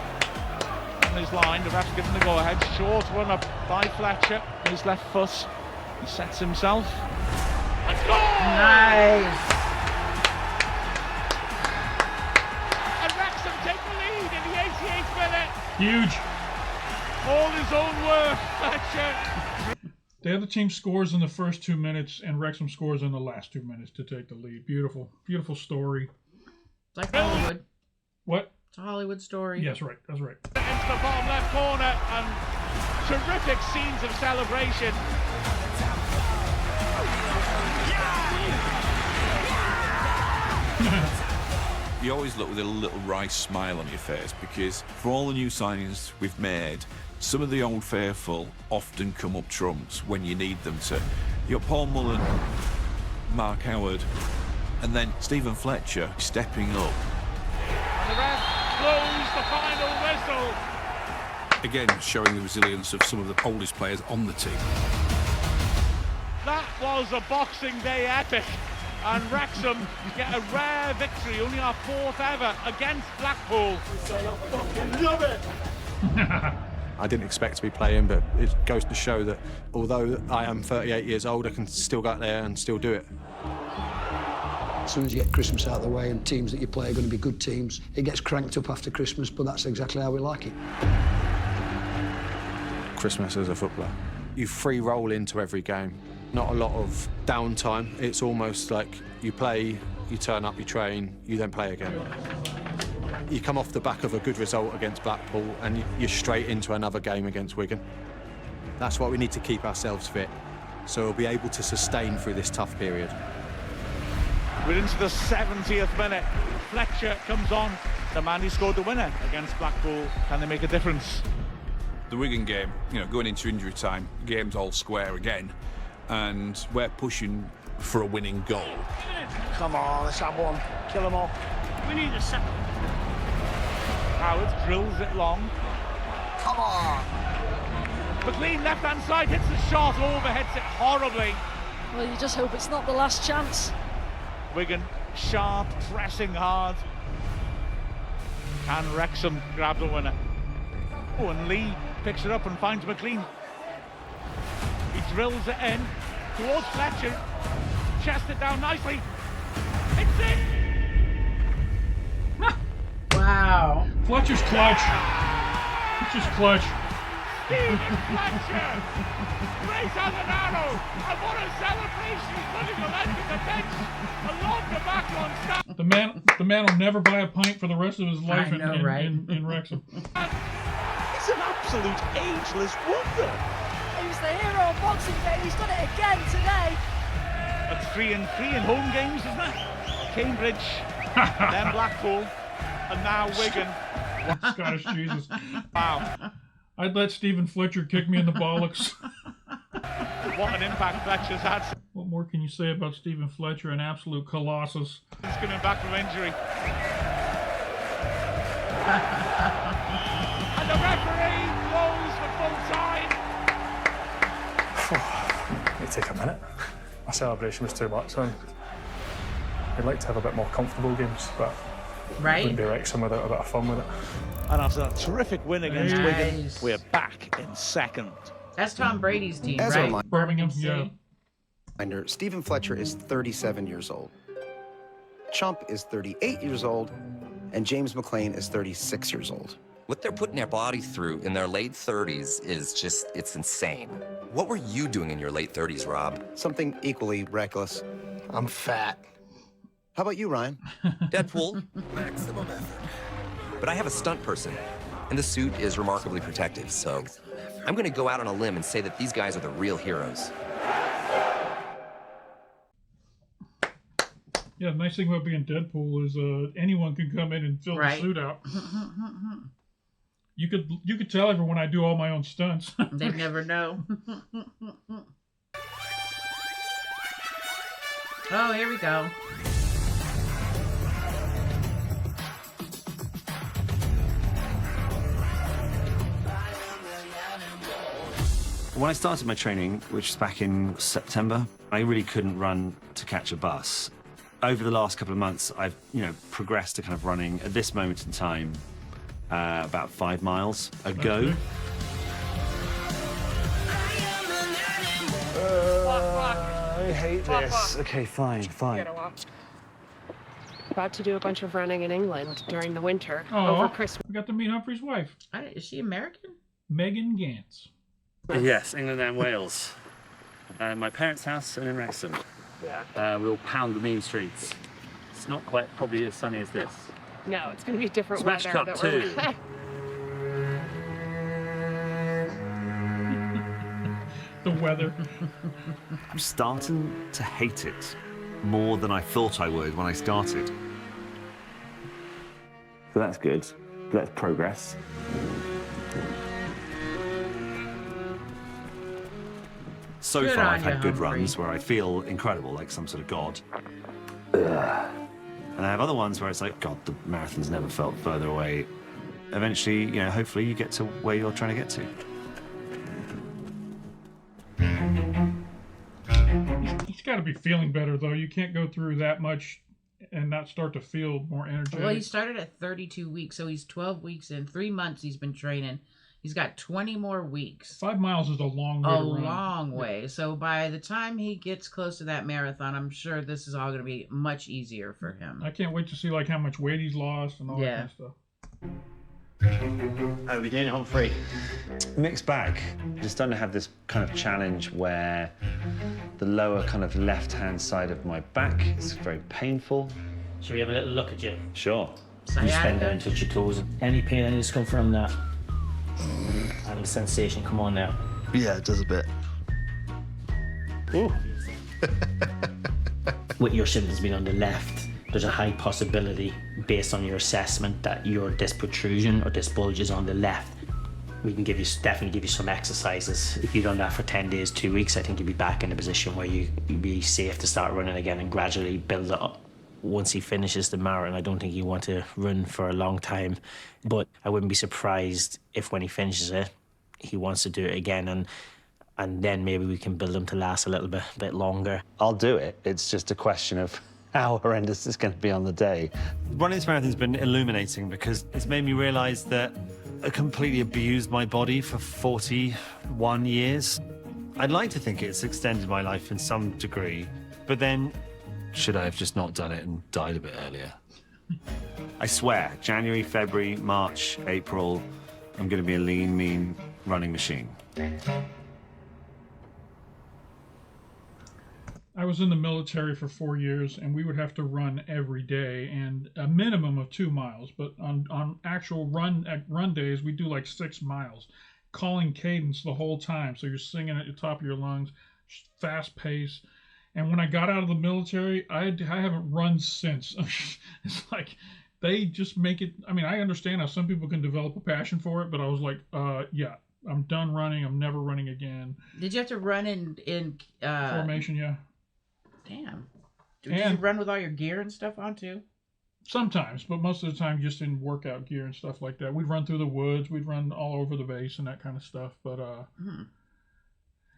On his line, the ref's given the go-ahead. Short run up by Fletcher. His left foot. He sets himself. And goal! Nice. And Wrexham take the lead in the 88th minute. Huge. All his own work, Fletcher. The other team scores in the first 2 minutes, and Wrexham scores in the last 2 minutes to take the lead. Beautiful, beautiful story. It's like Hollywood. What? It's a Hollywood story. Yes, right. That's right. Into the bottom left corner, and terrific scenes of celebration. You always look with a little wry smile on your face, because for all the new signings we've made, some of the old faithful often come up trumps when you need them to. You got Paul Mullen, Mark Howard, and then Stephen Fletcher stepping up. And the ref blows the final whistle. Again, showing the resilience of some of the oldest players on the team. That was a Boxing Day epic. And Wrexham get a rare victory, only our 4th ever, against Blackpool. I love it! I didn't expect to be playing, but it goes to show that although I am 38 years old, I can still go out there and still do it. As soon as you get Christmas out of the way and teams that you play are going to be good teams, it gets cranked up after Christmas, but that's exactly how we like it. Christmas as a footballer. You free roll into every game. Not a lot of downtime. It's almost like you play, you turn up, you train, you then play again. You come off the back of a good result against Blackpool and you're straight into another game against Wigan. That's why we need to keep ourselves fit, so we'll be able to sustain through this tough period. We're into the 70th minute. Fletcher comes on, the man who scored the winner against Blackpool. Can they make a difference? The Wigan game, going into injury time, game's all square again, and we're pushing for a winning goal. Come on, let's have one. Kill them all. We need a second. Howard drills it long. Come on. McLean, left-hand side, hits the shot, overheads it horribly. Well, you just hope it's not the last chance. Wigan sharp, pressing hard. Can Wrexham grab the winner? Oh, and Lee picks it up and finds McLean. He drills it in towards Fletcher. Chest it down nicely. It's in! Wow. Fletcher's clutch. Fletcher's clutch. Stephen Fletcher! Straight on an arrow! And what a celebration! He's putting the length of the bench along the back line stand. The man will never buy a pint for the rest of his life in Wrexham. He's an absolute ageless wonder. He was the hero on Boxing Day. He's done it again today. That's 3 and 3 in home games, isn't it? Cambridge, then Blackpool, and now Wigan. Scottish Jesus. Wow. I'd let Stephen Fletcher kick me in the bollocks. What an impact Fletcher's had. What more can you say about Stephen Fletcher? An absolute colossus. He's coming back from injury. And the referee blows for full time. It take a minute. My celebration was too much. I'd like to have a bit more comfortable games, but right. Wouldn't be Wrexham without a bit of fun with it. And after that terrific win against Nice. Wigan, we're back in second. That's Tom Brady's team, As a right? reminder, Birmingham, yeah. Stephen Fletcher is 37 years old. Chump is 38 years old, and James McLean is 36 years old. What they're putting their bodies through in their late 30s is just, it's insane. What were you doing in your late 30s, Rob? Something equally reckless. I'm fat. How about you, Ryan? Deadpool. Maximum effort. But I have a stunt person, and the suit is remarkably protective, so I'm gonna go out on a limb and say that these guys are the real heroes. Yeah, the nice thing about being Deadpool is anyone can come in and fill the suit out. You could tell everyone I do all my own stunts. They never know. Oh, here we go. When I started my training, which was back in September, I really couldn't run to catch a bus. Over the last couple of months, I've progressed to kind of running at this moment in time about 5 miles a go. I hate this. Okay, fine. About to do a bunch of running in England during the winter Oh, over Christmas. we got to meet Humphrey's wife. Is she American? Megan Gantz. Yes, England and Wales. My parents' house and in Wrexham. Yeah. We'll pound the mean streets. It's not quite probably as sunny as this. No, it's going to be different Smash weather. Cup that we're- 2. The weather. I'm starting to hate it more than I thought I would when I started. So that's good. That's progress. So Good far, on I've had you, good Humphrey. runs where I feel incredible, like some sort of god. And I have other ones where it's like, God, the marathon's never felt further away. Eventually, hopefully you get to where you're trying to get to. He's got to be feeling better, though. You can't go through that much and not start to feel more energetic. Well, he started at 32 weeks, so he's 12 weeks in. 3 months he's been training. He's got 20 more weeks. 5 miles is a long way to run. A long way. So by the time he gets close to that marathon, I'm sure this is all going to be much easier for him. I can't wait to see how much weight he's lost and all that kind of stuff. How are we doing, Humphrey? Mixed bag. Just starting to have this kind of challenge where the lower kind of left-hand side of my back is very painful. Shall we have a little look at you? Sure. You just bend down, touch your toes. Any pain, any discomfort from that? And the sensation, come on now. Yeah, it does a bit. Ooh. With your symptoms being on the left, there's a high possibility, based on your assessment, that your disc protrusion or disc bulge is on the left. We can definitely give you some exercises. If you've done that for 10 days, 2 weeks, I think you'll be back in a position where you'd be safe to start running again and gradually build it up. Once he finishes the marathon, I don't think you want to run for a long time, but I wouldn't be surprised if when he finishes it, he wants to do it again, and then maybe we can build him to last a little bit longer. I'll do it. It's just a question of how horrendous it's going to be on the day. Running this marathon's been illuminating because it's made me realise that I completely abused my body for 41 years. I'd like to think it's extended my life in some degree, but then should I have just not done it and died a bit earlier? I swear, January, February, March, April, I'm going to be a lean, mean running machine. I was in the military for 4 years, and we would have to run every day, and a minimum of 2 miles. But on actual run days, we do like 6 miles, calling cadence the whole time. So you're singing at the top of your lungs, fast pace. And when I got out of the military, I haven't run since. It's like they just make it. I mean, I understand how some people can develop a passion for it, but I was like, yeah, I'm done running. I'm never running again. Did you have to run in formation? Yeah. Damn. Did you run with all your gear and stuff on too? Sometimes, but most of the time just in workout gear and stuff like that. We'd run through the woods. We'd run all over the base and that kind of stuff. But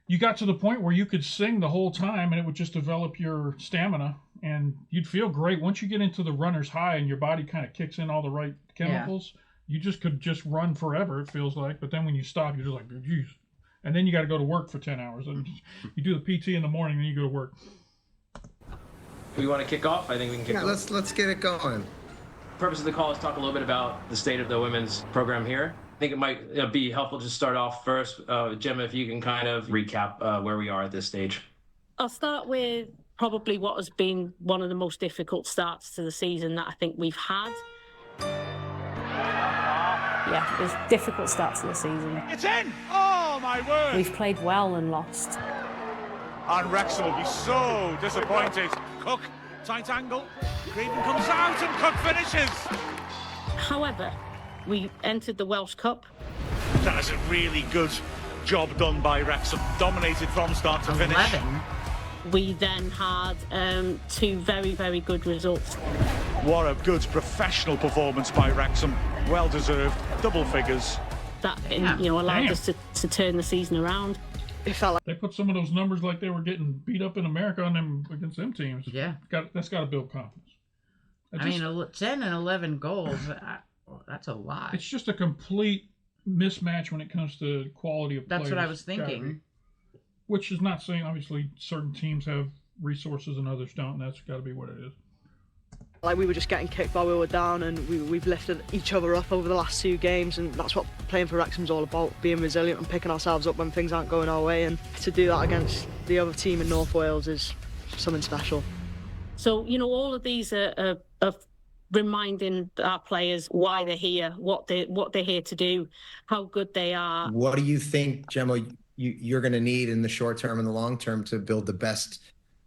you got to the point where you could sing the whole time and it would just develop your stamina and you'd feel great. Once you get into the runner's high and your body kind of kicks in all the right chemicals, you just could just run forever, it feels like. But then when you stop, you're just like, geez. And then you got to go to work for 10 hours. And you do the PT in the morning, then you go to work. We want to kick off? I think we can kick off. Let's get it going. The purpose of the call is talk a little bit about the state of the women's program here. I think it might be helpful to start off first. Gemma, if you can kind of recap where we are at this stage. I'll start with probably what has been one of the most difficult starts to the season that I think we've had. Yeah, it was a difficult start to the season. It's in! Oh, my word! We've played well and lost. And Wrexham will be so disappointed. Cook, tight angle. Creedon comes out and Cook finishes. However, We entered the Welsh Cup. That is a really good job done by Wrexham. Dominated from start to finish. 11. We then had 2 very, very good results. What a good professional performance by Wrexham. Well deserved, double figures. That allowed us to turn the season around. It felt like they put some of those numbers like they were getting beat up in America on them against them teams. Yeah, that's got to build confidence. I mean, 10 and 11 goals. That's a lot. It's just a complete mismatch when it comes to quality of players. That's what I was thinking. Which is not saying, obviously, certain teams have resources and others don't, and that's got to be what it is. Like, we were just getting kicked while we were down, and we've lifted each other up over the last 2 games, and that's what playing for Wrexham's all about, being resilient and picking ourselves up when things aren't going our way, and to do that against the other team in North Wales is something special. So, all of these are reminding our players why they're here, what they're here to do, how good they are. What do you think, Gemma, you're going to need in the short term and the long term to build the best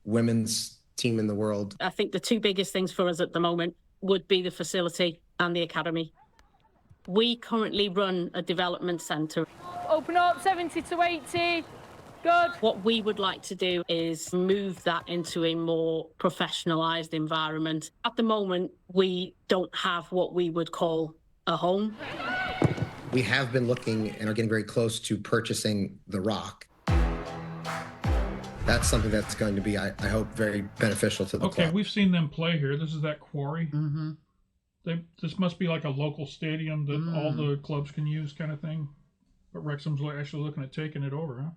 women's team in the world? I think the 2 biggest things for us at the moment would be the facility and the academy. We currently run a development centre. Open up, 70 to 80. Good. What we would like to do is move that into a more professionalised environment. At the moment, we don't have what we would call a home. We have been looking and are getting very close to purchasing the Rock. That's something that's going to be, I hope, very beneficial to the club. We've seen them play here. This is that quarry. Mm-hmm. This must be like a local stadium that all the clubs can use, kind of thing. But Wrexham's actually looking at taking it over, huh?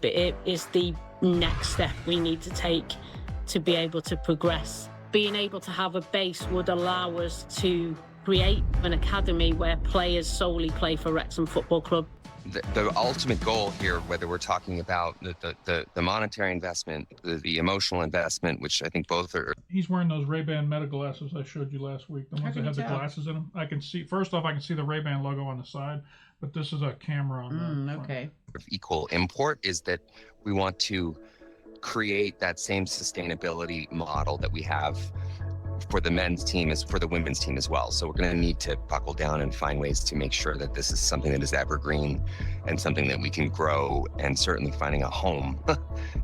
It is the next step we need to take to be able to progress. Being able to have a base would allow us to create an academy where players solely play for Wrexham Football Club. The ultimate goal here, whether we're talking about the monetary investment, the emotional investment, which I think both are. He's wearing those Ray-Ban meta glasses I showed you last week, the ones that have the glasses in them. I can see, first off, I can see the Ray-Ban logo on the side, but this is a camera on the front. Okay. Of equal import is that we want to create that same sustainability model that we have for the men's team as for the women's team as well. So we're going to need to buckle down and find ways to make sure that this is something that is evergreen and something that we can grow, and certainly finding a home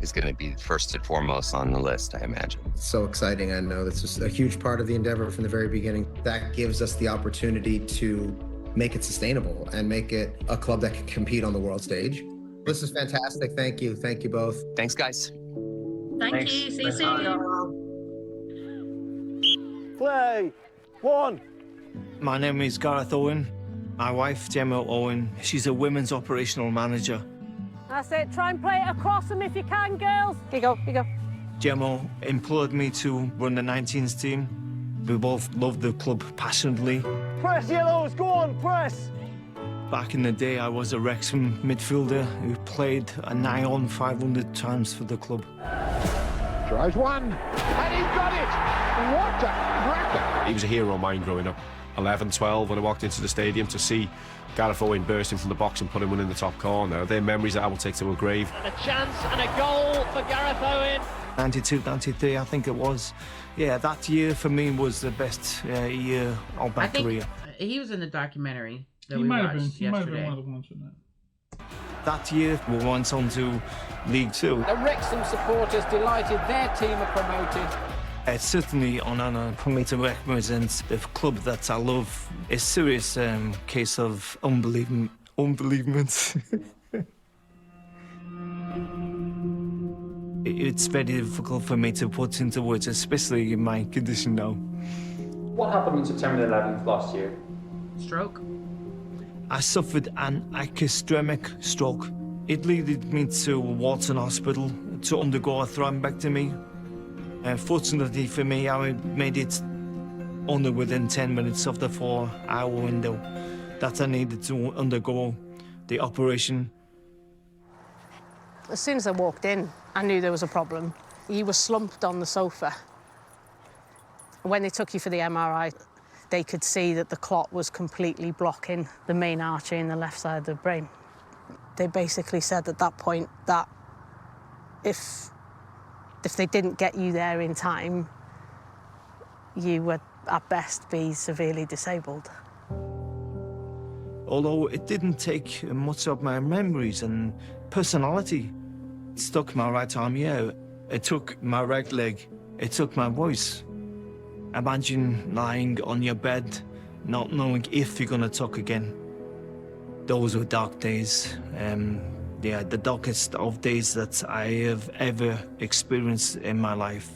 is going to be first and foremost on the list, I imagine. It's so exciting. I know this is a huge part of the endeavor from the very beginning. That gives us the opportunity to make it sustainable and make it a club that can compete on the world stage. This is fantastic. Thank you. Thank you both. Thanks, guys. Thank you. See you soon. Play. 1. My name is Gareth Owen. My wife, Gemma Owen, she's a women's operational manager. That's it. Try and play it across them if you can, girls. Here you go. Gemma employed me to run the 19s team. We both love the club passionately. Press, yellows. Go on, press. Back in the day, I was a Wrexham midfielder who played a nigh on 500 times for the club. Tries one, and he's got it! What a cracker! He was a hero of mine growing up. 11, 12, when I walked into the stadium to see Gareth Owen bursting from the box and putting one in the top corner. They're memories that I will take to a grave. And a chance and a goal for Gareth Owen. 92, 93, I think it was. Yeah, that year for me was the best year of my career. He was in the documentary that He we might watched have been. He yesterday. might have been one of the ones in that. That year, we went on to League Two. The Wrexham supporters delighted their team are promoted. It's certainly an honour for me to represent the club that I love. A serious case of unbelievement. It's very difficult for me to put into words, especially in my condition now. What happened on September 11th last year? Stroke. I suffered an ischemic stroke. It led me to Walton Hospital to undergo a thrombectomy. Fortunately for me, I made it only within 10 minutes of the 4-hour window that I needed to undergo the operation. As soon as I walked in, I knew there was a problem. You were slumped on the sofa. When they took you for the MRI, they could see that the clot was completely blocking the main artery in the left side of the brain. They basically said at that point that if they didn't get you there in time, you would at best be severely disabled. although it didn't take much of my memories and personality. It took my right arm, yeah. It took my right leg. It took my voice. Imagine lying on your bed, not knowing if you're gonna talk again. Those were dark days. Yeah, the darkest of days that I have ever experienced in my life.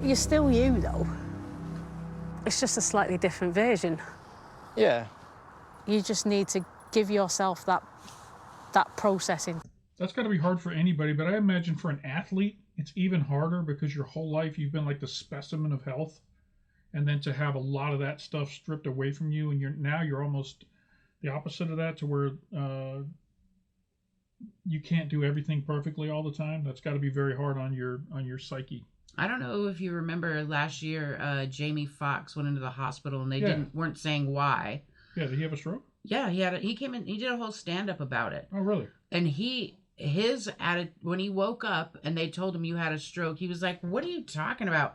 You're still you, though. It's just a slightly different version. Yeah. You just need to give yourself that processing. That's got to be hard for anybody, but I imagine for an athlete, it's even harder because your whole life you've been like the specimen of health, and then to have a lot of that stuff stripped away from you, and you're almost the opposite of that, to where you can't do everything perfectly all the time. That's got to be very hard on your psyche. I don't know if you remember last year, Jamie Foxx went into the hospital and they weren't saying why. Yeah, did he have a stroke? Yeah, he came in. He did a whole stand up about it. Oh, really? And his attitude when he woke up and they told him you had a stroke, he was like, "What are you talking about?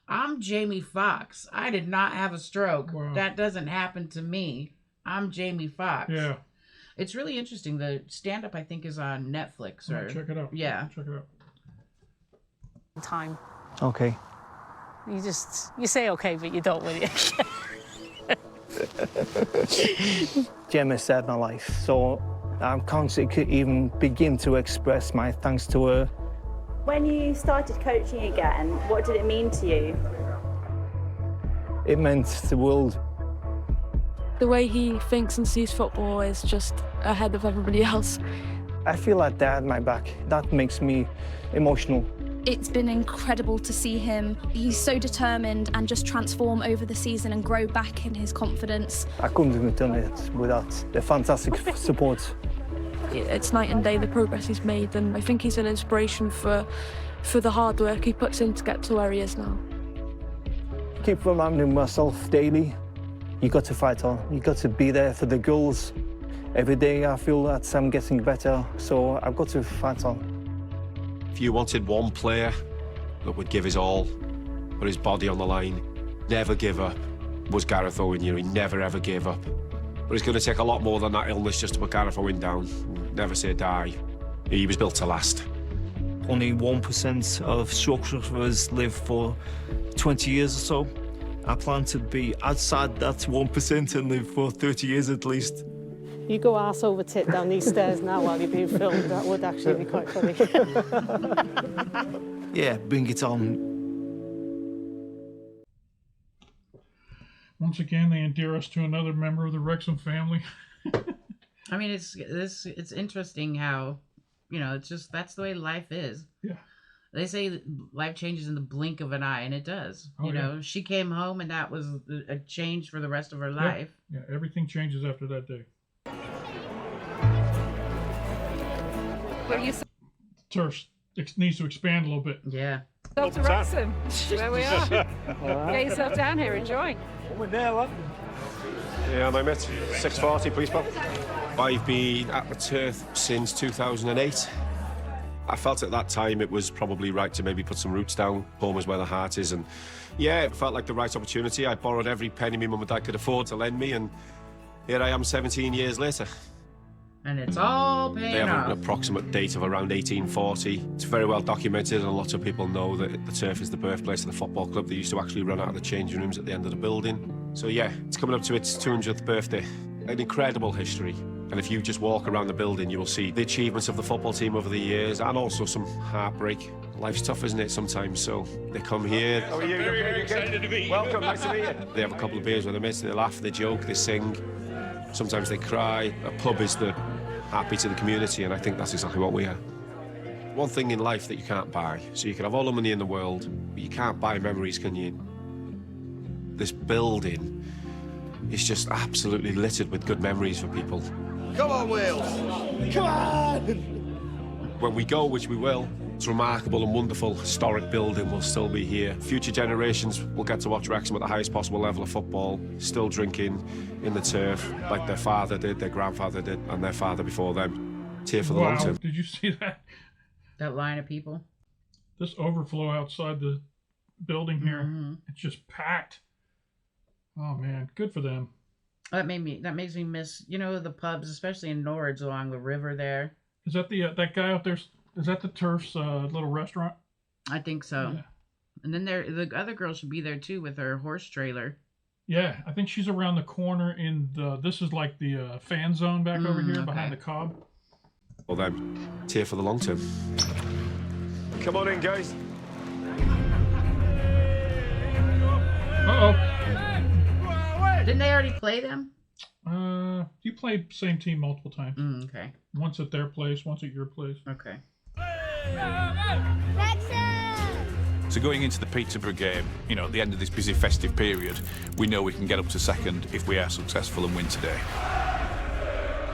I'm Jamie Foxx. I did not have a stroke. Wow. That doesn't happen to me. I'm Jamie Foxx." Yeah. It's really interesting. The stand up I think is on Netflix. Or check it out. Yeah. Check it out. Time. Okay. You say okay, but you don't really. Gemma saved my life, so I can't even begin to express my thanks to her. When you started coaching again, what did it mean to you? It meant the world. The way he thinks and sees football is just ahead of everybody else. I feel like Dad had my back. That makes me emotional. It's been incredible to see him. He's so determined and just transform over the season and grow back in his confidence. I couldn't have done it without the fantastic support. It's night and day the progress he's made, and I think he's an inspiration for the hard work he puts in to get to where he is now. Keep reminding myself daily, you got to fight on. You got to be there for the goals. Every day I feel that I'm getting better, so I've got to fight on. If you wanted one player that would give his all, put his body on the line, never give up, was Gareth Owen. He never ever gave up. But it's going to take a lot more than that illness just to put Gareth Owen down. Never say die. He was built to last. Only 1% of stroke sufferers live for 20 years or so. I plan to be outside that 1% and live for 30 years at least. You go arse over tit down these stairs now while you're being filmed. That would actually be quite funny. Yeah, bring it on. Once again, they endear us to another member of the Wrexham family. I mean, it's interesting how, it's just, that's the way life is. Yeah. They say life changes in the blink of an eye, and it does. Oh, you know, she came home, and that was a change for the rest of her life. Yeah, everything changes after that day. Turf needs to expand a little bit. Yeah. Up to Wrexham, where we are. Get yourself down here, enjoy. We're there, lad. Yeah, my mate. 6:40, please, pal. I've been at the turf since 2008. I felt at that time it was probably right to maybe put some roots down. Home is where the heart is, and yeah, it felt like the right opportunity. I borrowed every penny my mum and dad could afford to lend me, and here I am 17 years later. And it's all paying They have off. an approximate date of around 1840. It's very well documented, and lots of people know that the turf is the birthplace of the football club. They used to actually run out of the changing rooms at the end of the building. So yeah, it's coming up to its 200th birthday. An incredible history. And if you just walk around the building, you will see the achievements of the football team over the years, and also some heartbreak. Life's tough, isn't it, sometimes? So they come here. How are you? Very excited to be here. Welcome, nice to meet you. They have a couple of beers with their mates, they laugh, they joke, they sing. Sometimes they cry. A pub is the happy to the community, and I think that's exactly what we are. One thing in life that you can't buy. So you can have all the money in the world, but you can't buy memories, can you? This building is just absolutely littered with good memories for people. Come on, Wales. Come on. When we go, which we will, it's a remarkable and wonderful historic building will still be here. Future generations will get to watch Wrexham at the highest possible level of football, still drinking in the turf like their father did, their grandfather did, and their father before them. It's here for the long term. Did you see that? That line of people? This overflow outside the building here, Mm-hmm. it's just packed. Oh, man, good for them. That makes me miss, the pubs, especially in Norwich along the river there. Is that the that guy out there? Is that the Turf's little restaurant? I think so. Yeah. And then the other girl should be there too with her horse trailer. Yeah, I think she's around the corner in this is like the fan zone back over here behind the Cobb. Well then, it's here for the long term. Come on in, guys. Uh-oh. Didn't they already play them? You played same team multiple times. Okay. Once at their place, once at your place. Okay. So going into the Peterborough game, at the end of this busy festive period, we know we can get up to second if we are successful and win today.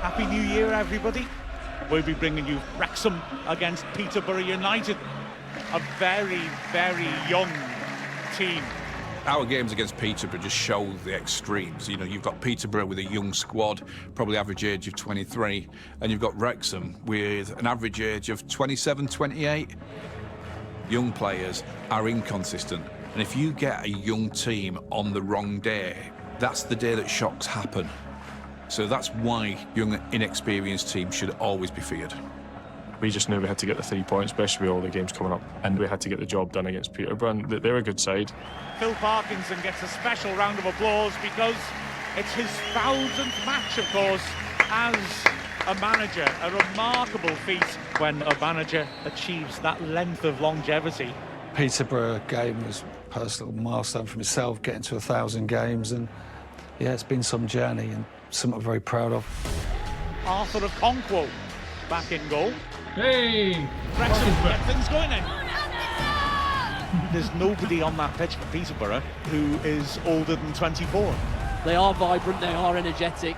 Happy New Year, everybody. We'll be bringing you Wrexham against Peterborough United. A very, very young team. Our games against Peterborough just show the extremes. You've got Peterborough with a young squad, probably average age of 23, and you've got Wrexham with an average age of 27, 28. Young players are inconsistent, and if you get a young team on the wrong day, that's the day that shocks happen. So that's why young, inexperienced teams should always be feared. We just knew we had to get the 3 points, especially with all the games coming up, and we had to get the job done against Peterborough, and they're a good side. Phil Parkinson gets a special round of applause because it's his 1000th match, of course, as a manager. A remarkable feat when a manager achieves that length of longevity. Peterborough game was a personal milestone for myself, getting to 1,000 games, and yeah, it's been some journey and something I'm very proud of. Arthur of Conquo back in goal. Hey! Wrexham get things going in. There's nobody on that pitch for Peterborough who is older than 24. They are vibrant, they are energetic.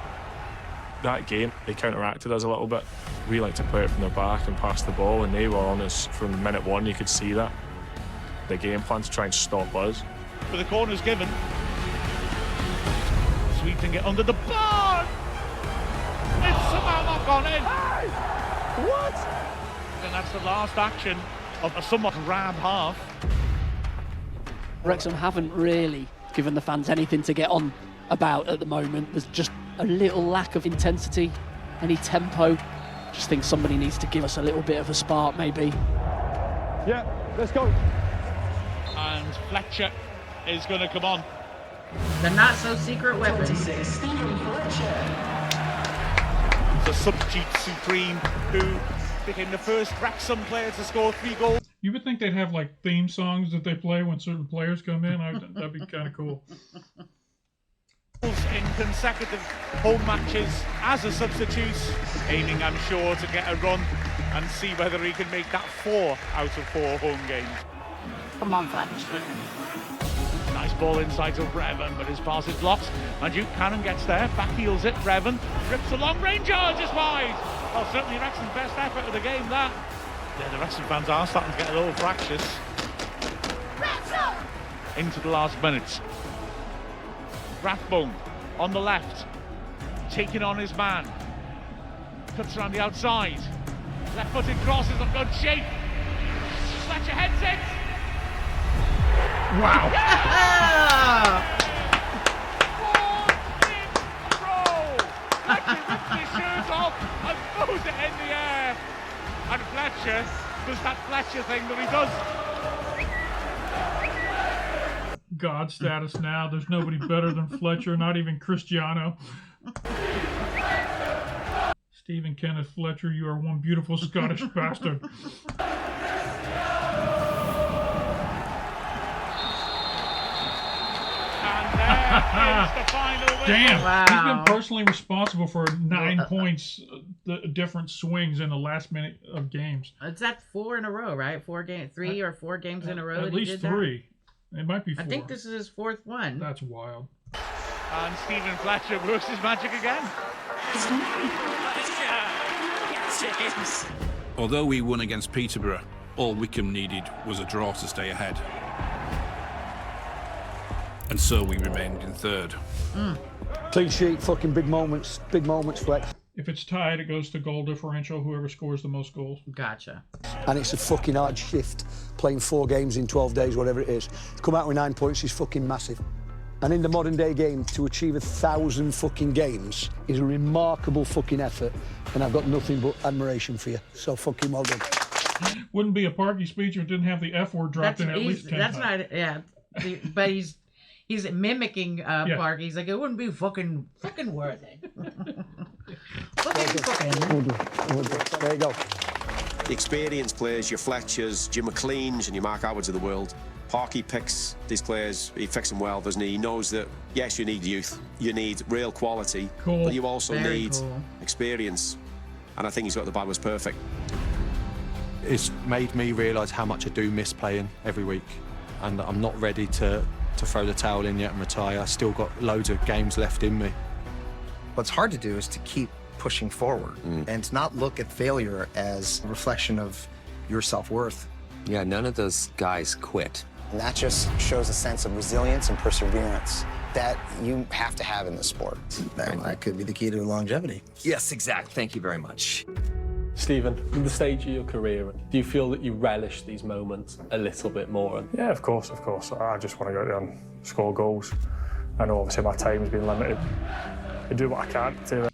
That game, they counteracted us a little bit. We like to play it from the back and pass the ball, and they were on us from minute one. You could see that. The game plan to try and stop us. But the corner's given. Sweeping it under the bar. It's somehow not gone in. What? And that's the last action of a somewhat drab half. Wrexham haven't really given the fans anything to get on about at the moment. There's just a little lack of intensity, any tempo. Just think somebody needs to give us a little bit of a spark, maybe. Yeah, let's go. And Fletcher is going to come on. The not-so-secret weapon. The substitute supreme who became the first Wrexham player to score 3 goals. You would think they'd have like theme songs that they play when certain players come in. That'd be kind of cool. In consecutive home matches as a substitute, aiming, I'm sure, to get a run and see whether he can make that 4 out of 4 home games. Come on, Fletch. Nice ball inside to Revan, but his pass is blocked. And Duke Cannon gets there, back heels it. Revan rips a long range, just wide. Well, certainly Wrexham's best effort of the game, that. Yeah, the Wrexham fans are starting to get a little fractious. Into the last minutes. Rathbone on the left, taking on his man. Cuts around the outside. Left-footed crosses in good shape. Fletcher heads it. Wow. Fletcher rips his shirt off and throws it in the air. And Fletcher does that Fletcher thing that he does. God status now. There's nobody better than Fletcher, not even Cristiano. Stephen Kenneth Fletcher, you are one beautiful Scottish bastard. The final win. Damn, Wow. He's been personally responsible for 9 points, the different swings in the last minute of games. It's that 4 in a row, right? 4 games, 3 or 4 games in a row. At least 3. It might be 4. I think this is his 4th one. That's wild. And Stephen Fletcher works his magic again. Although we won against Peterborough, all Wickham needed was a draw to stay ahead. And so we remained in 3rd. Clean sheet, fucking big moments, Flex. If it's tied, it goes to goal differential, whoever scores the most goals. Gotcha. And it's a fucking hard shift, playing 4 games in 12 days, whatever it is. To come out with 9 points is fucking massive. And in the modern day game, to achieve 1,000 fucking games is a remarkable fucking effort. And I've got nothing but admiration for you. So fucking well done. Wouldn't be a Parky speech if it didn't have the F word dropped in at least 10 times. That's not, yeah. But he's mimicking Parky. He's like, it wouldn't be fucking worth it. fucking. There you go. The experienced players, your Fletchers, your McLeans and your Mark Howards of the world. Parky picks these players, he picks them well, doesn't he? He knows that, yes, you need youth, you need real quality, but you also need experience. And I think he's got the balance perfect. It's made me realise how much I do miss playing every week. And I'm not ready to throw the towel in yet and retire. I've still got loads of games left in me. What's hard to do is to keep pushing forward and to not look at failure as a reflection of your self-worth. Yeah, none of those guys quit. And that just shows a sense of resilience and perseverance that you have to have in this sport. That could be the key to longevity. Yes, exactly. Thank you very much. Stephen, at the stage of your career, do you feel that you relish these moments a little bit more? Yeah, of course. I just want to go there and score goals. I know obviously my time's been limited. I do what I can to.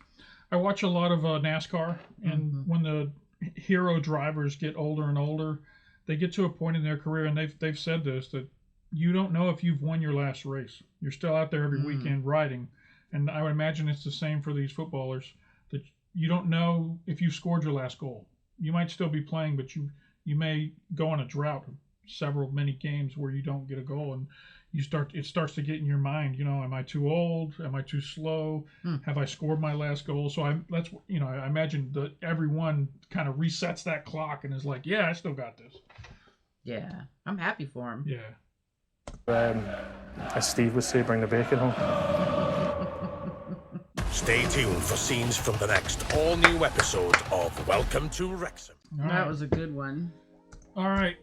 I watch a lot of NASCAR, and when the hero drivers get older and older, they get to a point in their career, and they've said this, that you don't know if you've won your last race. You're still out there every weekend riding. And I would imagine it's the same for these footballers, that you don't know if you've scored your last goal. You might still be playing, but you may go on a drought of many games where you don't get a goal, and it starts to get in your mind, am I too old? Am I too slow? Have I scored my last goal? So I imagine that everyone kind of resets that clock and is like, yeah, I still got this. Yeah, I'm happy for him. Yeah. As Steve would say, bring the bacon home. Stay tuned for scenes from the next all-new episode of Welcome to Wrexham. That was a good one. All right.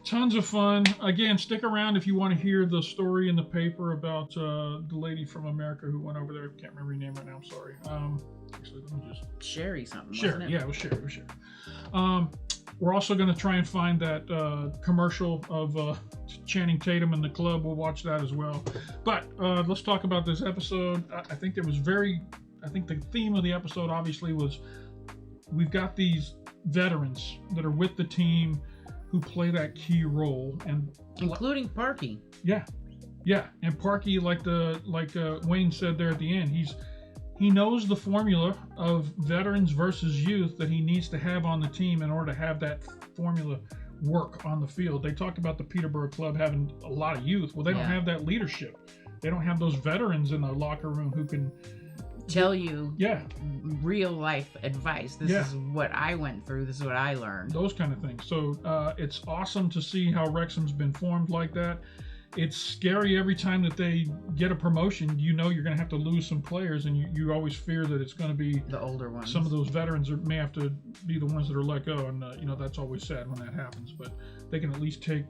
Tons of fun. Again, stick around if you want to hear the story in the paper about the lady from America who went over there. I can't remember her name right now. I'm sorry. Actually, let me just... Sheri something, Sheri, wasn't it? yeah, it was Sheri. We're also going to try and find that commercial of Channing Tatum in the club. We'll watch that as well. But let's talk about this episode. I think the theme of the episode obviously was we've got these veterans that are with the team who play that key role, and including Parky. Yeah, and Parky, like Wayne said there at the end, he knows the formula of veterans versus youth that he needs to have on the team in order to have that formula work on the field. They talked about the Peterborough club having a lot of youth. Well, they don't have that leadership. They don't have those veterans in the locker room who can tell you real life advice. This is what I went through. This is what I learned. Those kind of things. So it's awesome to see how Wrexham's been formed like that. It's scary every time that they get a promotion. You're going to have to lose some players, and you always fear that it's going to be the older ones. Some of those veterans may have to be the ones that are let go, and that's always sad when that happens. But they can at least take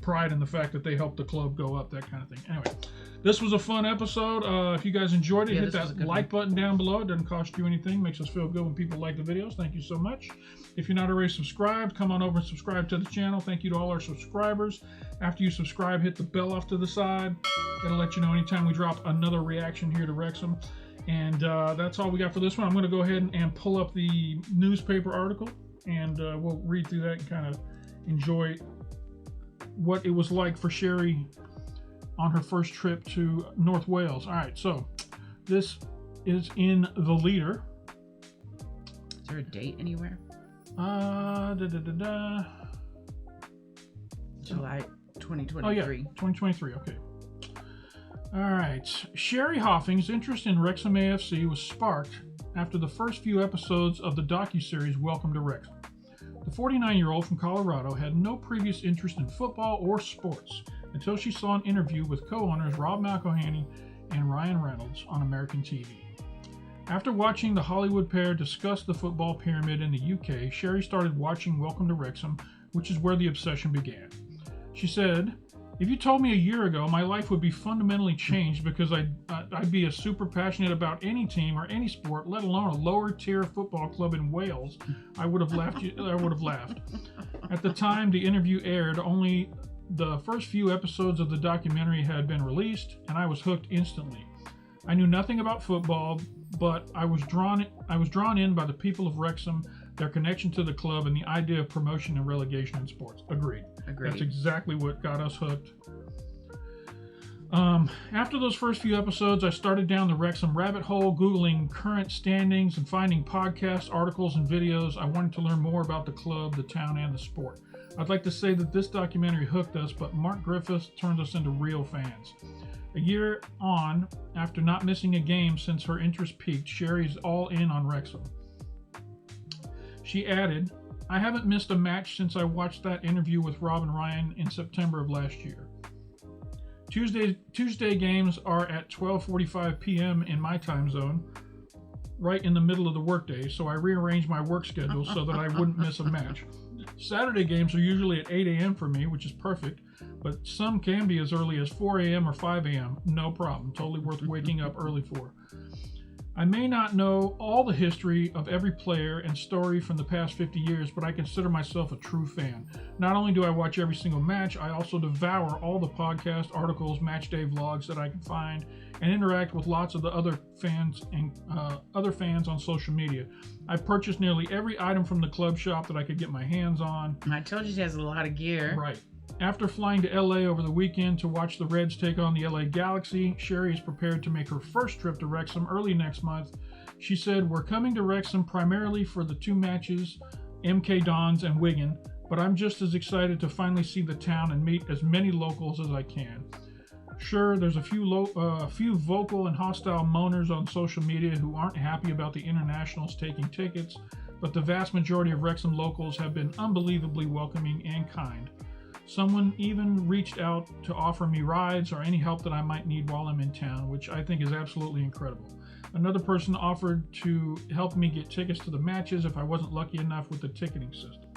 pride in the fact that they helped the club go up, that kind of thing. Anyway, this was a fun episode. If you guys enjoyed it, hit that like button down below. It doesn't cost you anything. Makes us feel good when people like the videos. Thank you so much. If you're not already subscribed, come on over and subscribe to the channel. Thank you to all our subscribers. After you subscribe, hit the bell off to the side. It'll let you know anytime we drop another reaction here to Wrexham. And that's all we got for this one. I'm going to go ahead and pull up the newspaper article, and we'll read through that and kind of enjoy what it was like for Sheri on her first trip to North Wales. All right, so this is in the Leader. Is there a date anywhere? July 2023. Oh yeah, 2023. Okay. All right. Sheri Hofling's interest in Wrexham a.f.c. was sparked after the first few episodes of the docuseries Welcome to Wrexham. The 49-year-old from Colorado had no previous interest in football or sports until she saw an interview with co-owners Rob McElhenney and Ryan Reynolds on American TV. After watching the Hollywood pair discuss the football pyramid in the UK, Sheri started watching Welcome to Wrexham, which is where the obsession began. She said, "If you told me a year ago my life would be fundamentally changed because I'd be a super passionate about any team or any sport, let alone a lower tier football club in Wales, I would have laughed. At the time the interview aired, only The first few episodes of the documentary had been released, and I was hooked instantly. I knew nothing about football, but I was drawn in by the people of Wrexham, their connection to the club, and the idea of promotion and relegation in sports. Agreed. That's exactly what got us hooked. After those first few episodes, I started down the Wrexham rabbit hole, Googling current standings and finding podcasts, articles, and videos. I wanted to learn more about the club, the town, and the sport. I'd like to say that this documentary hooked us, but Mark Griffiths turned us into real fans. A year on, after not missing a game since her interest peaked, Sheri's all in on Wrexham. She added, I haven't missed a match since I watched that interview with Rob and Ryan in September of last year. Tuesday games are at 12:45 p.m. in my time zone, right in the middle of the workday, so I rearranged my work schedule so that I wouldn't miss a match. Saturday games are usually at 8 a.m. for me, which is perfect, but some can be as early as 4 a.m. or 5 a.m. No problem. Totally worth waking up early for. I may not know all the history of every player and story from the past 50 years, but I consider myself a true fan. Not only do I watch every single match, I also devour all the podcast, articles, match day vlogs that I can find, and interact with lots of the other fans and other fans on social media. I purchased nearly every item from the club shop that I could get my hands on. I told you she has a lot of gear. Right. After flying to LA over the weekend to watch the Reds take on the LA Galaxy, Sheri is prepared to make her first trip to Wrexham early next month. She said, we're coming to Wrexham primarily for the two matches, MK Dons and Wigan, but I'm just as excited to finally see the town and meet as many locals as I can. Sure, there's a few vocal and hostile moaners on social media who aren't happy about the internationals taking tickets, but the vast majority of Wrexham locals have been unbelievably welcoming and kind. Someone even reached out to offer me rides or any help that I might need while I'm in town, which I think is absolutely incredible. Another person offered to help me get tickets to the matches if I wasn't lucky enough with the ticketing system.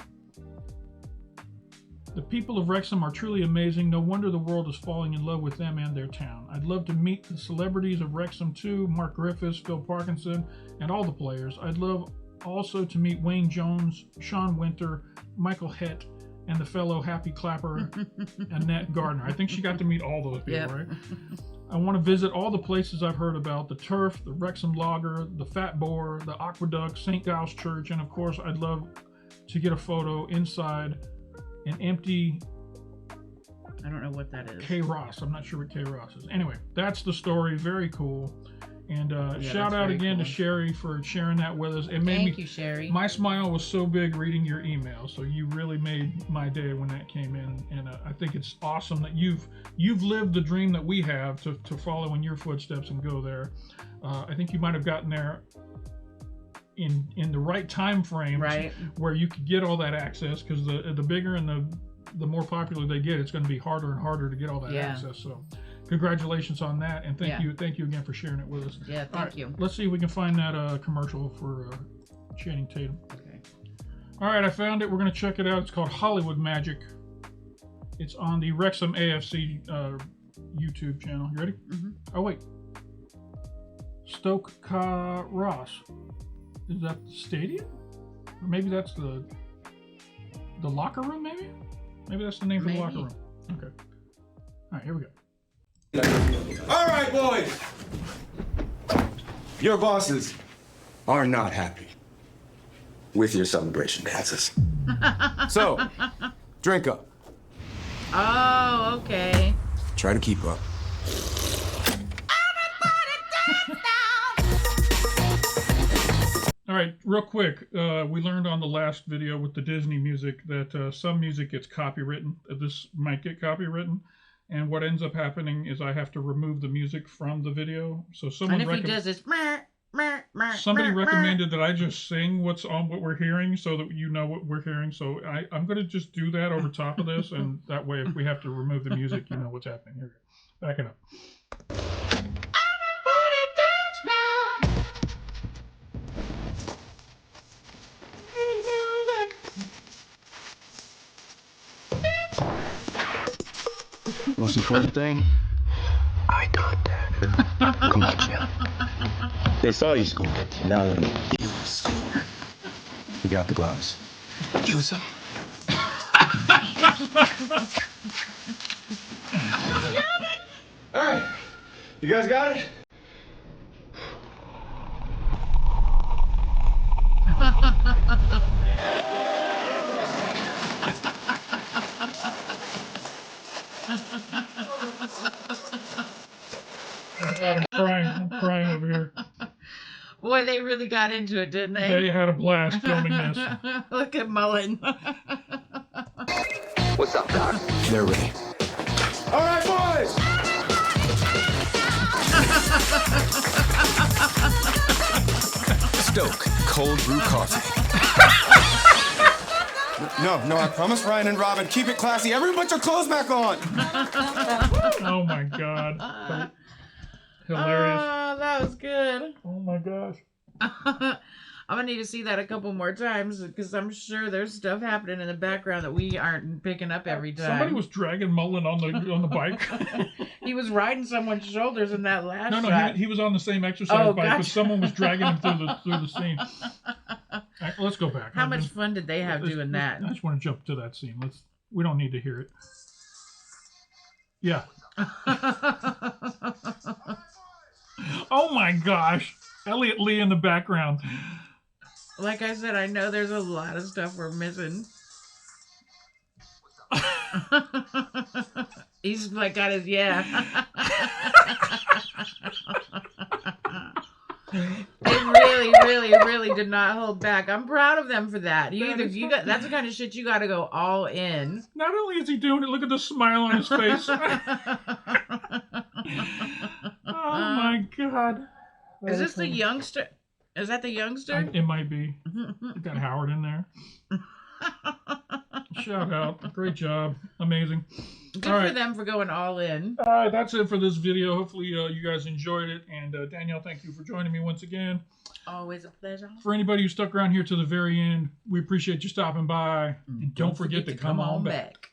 The people of Wrexham are truly amazing. No wonder the world is falling in love with them and their town. I'd love to meet the celebrities of Wrexham too, Mark Griffiths, Phil Parkinson, and all the players. I'd love also to meet Wayne Jones, Sean Winter, Michael Hett, and the fellow Happy Clapper, Annette Gardner. I think she got to meet all those people, right? I want to visit all the places I've heard about, the Turf, the Wrexham Lager, the Fat Boar, the Aqueduct, St. Giles Church, and of course, I'd love to get a photo inside an empty... I don't know what that is. K. Ross. I'm not sure what K. Ross is. Anyway, that's the story. Very cool. And shout out again to Sheri for sharing that with us. It made Thank you, Sheri. My smile was so big reading your email. So you really made my day when that came in. And I think it's awesome that you've lived the dream that we have to follow in your footsteps and go there. I think you might have gotten there in the right time frame, right, where you could get all that access, because the bigger and the more popular they get, it's going to be harder and harder to get all that access. So congratulations on that, and thank you again for sharing it with us. Yeah, thank you. Let's see if we can find that commercial for Channing Tatum. Okay. All right, I found it. We're going to check it out. It's called Hollywood Magic. It's on the Wrexham a.f.c. YouTube channel. You ready? Mm-hmm. Oh wait, Stok Ross. Is that the stadium? Or maybe that's the locker room, maybe? Maybe that's the name for the locker room. Okay. All right, here we go. All right, boys. Your bosses are not happy with your celebration dances. So, drink up. Oh, okay. Try to keep up. All right, real quick, we learned on the last video with the Disney music that some music gets copywritten. This might get copywritten, and what ends up happening is I have to remove the music from the video. So someone and if he does this, somebody recommended that I just sing what's on what we're hearing so that you know what we're hearing. So I'm going to just do that over top of this, and that way if we have to remove the music, you know what's happening. Here we go. Back it up. Most important thing, I got that. Come on, Jim. They saw you scored. Now let me use. You got the glass. Use them. All right. You guys got it? I'm crying over here. Boy, they really got into it, didn't they? They had a blast filming this. Look at Mullen. What's up, Doc? They're ready. All right, boys. Stok, cold brew coffee. No, I promise, Ryan and Robin, keep it classy. Everyone put your clothes back on. Oh my God. Hilarious. Oh, that was good. Oh my gosh. I'm gonna need to see that a couple more times because I'm sure there's stuff happening in the background that we aren't picking up every time. Somebody was dragging Mullen on the bike. He was riding someone's shoulders in that last No, shot. he was on the same exercise bike, gotcha. but someone was dragging him through the scene. All right, let's go back. How much fun did they have doing that? I just want to jump to that scene. We don't need to hear it. Yeah. Oh my gosh. Elliot Lee in the background. Like I said, I know there's a lot of stuff we're missing. He's like got his They really did not hold back. I'm proud of them for that. That's the kind of shit you got to go all in. Not only is he doing it, look at the smile on his face. Oh my God. Is this the youngster? Is that the youngster? It might be. Got Howard in there. Shout out. Great job. Amazing. Good for them for going all in. All right, that's it for this video. Hopefully you guys enjoyed it. And Danielle, thank you for joining me once again. Always a pleasure. For anybody who stuck around here to the very end, we appreciate you stopping by. And don't forget to come on back.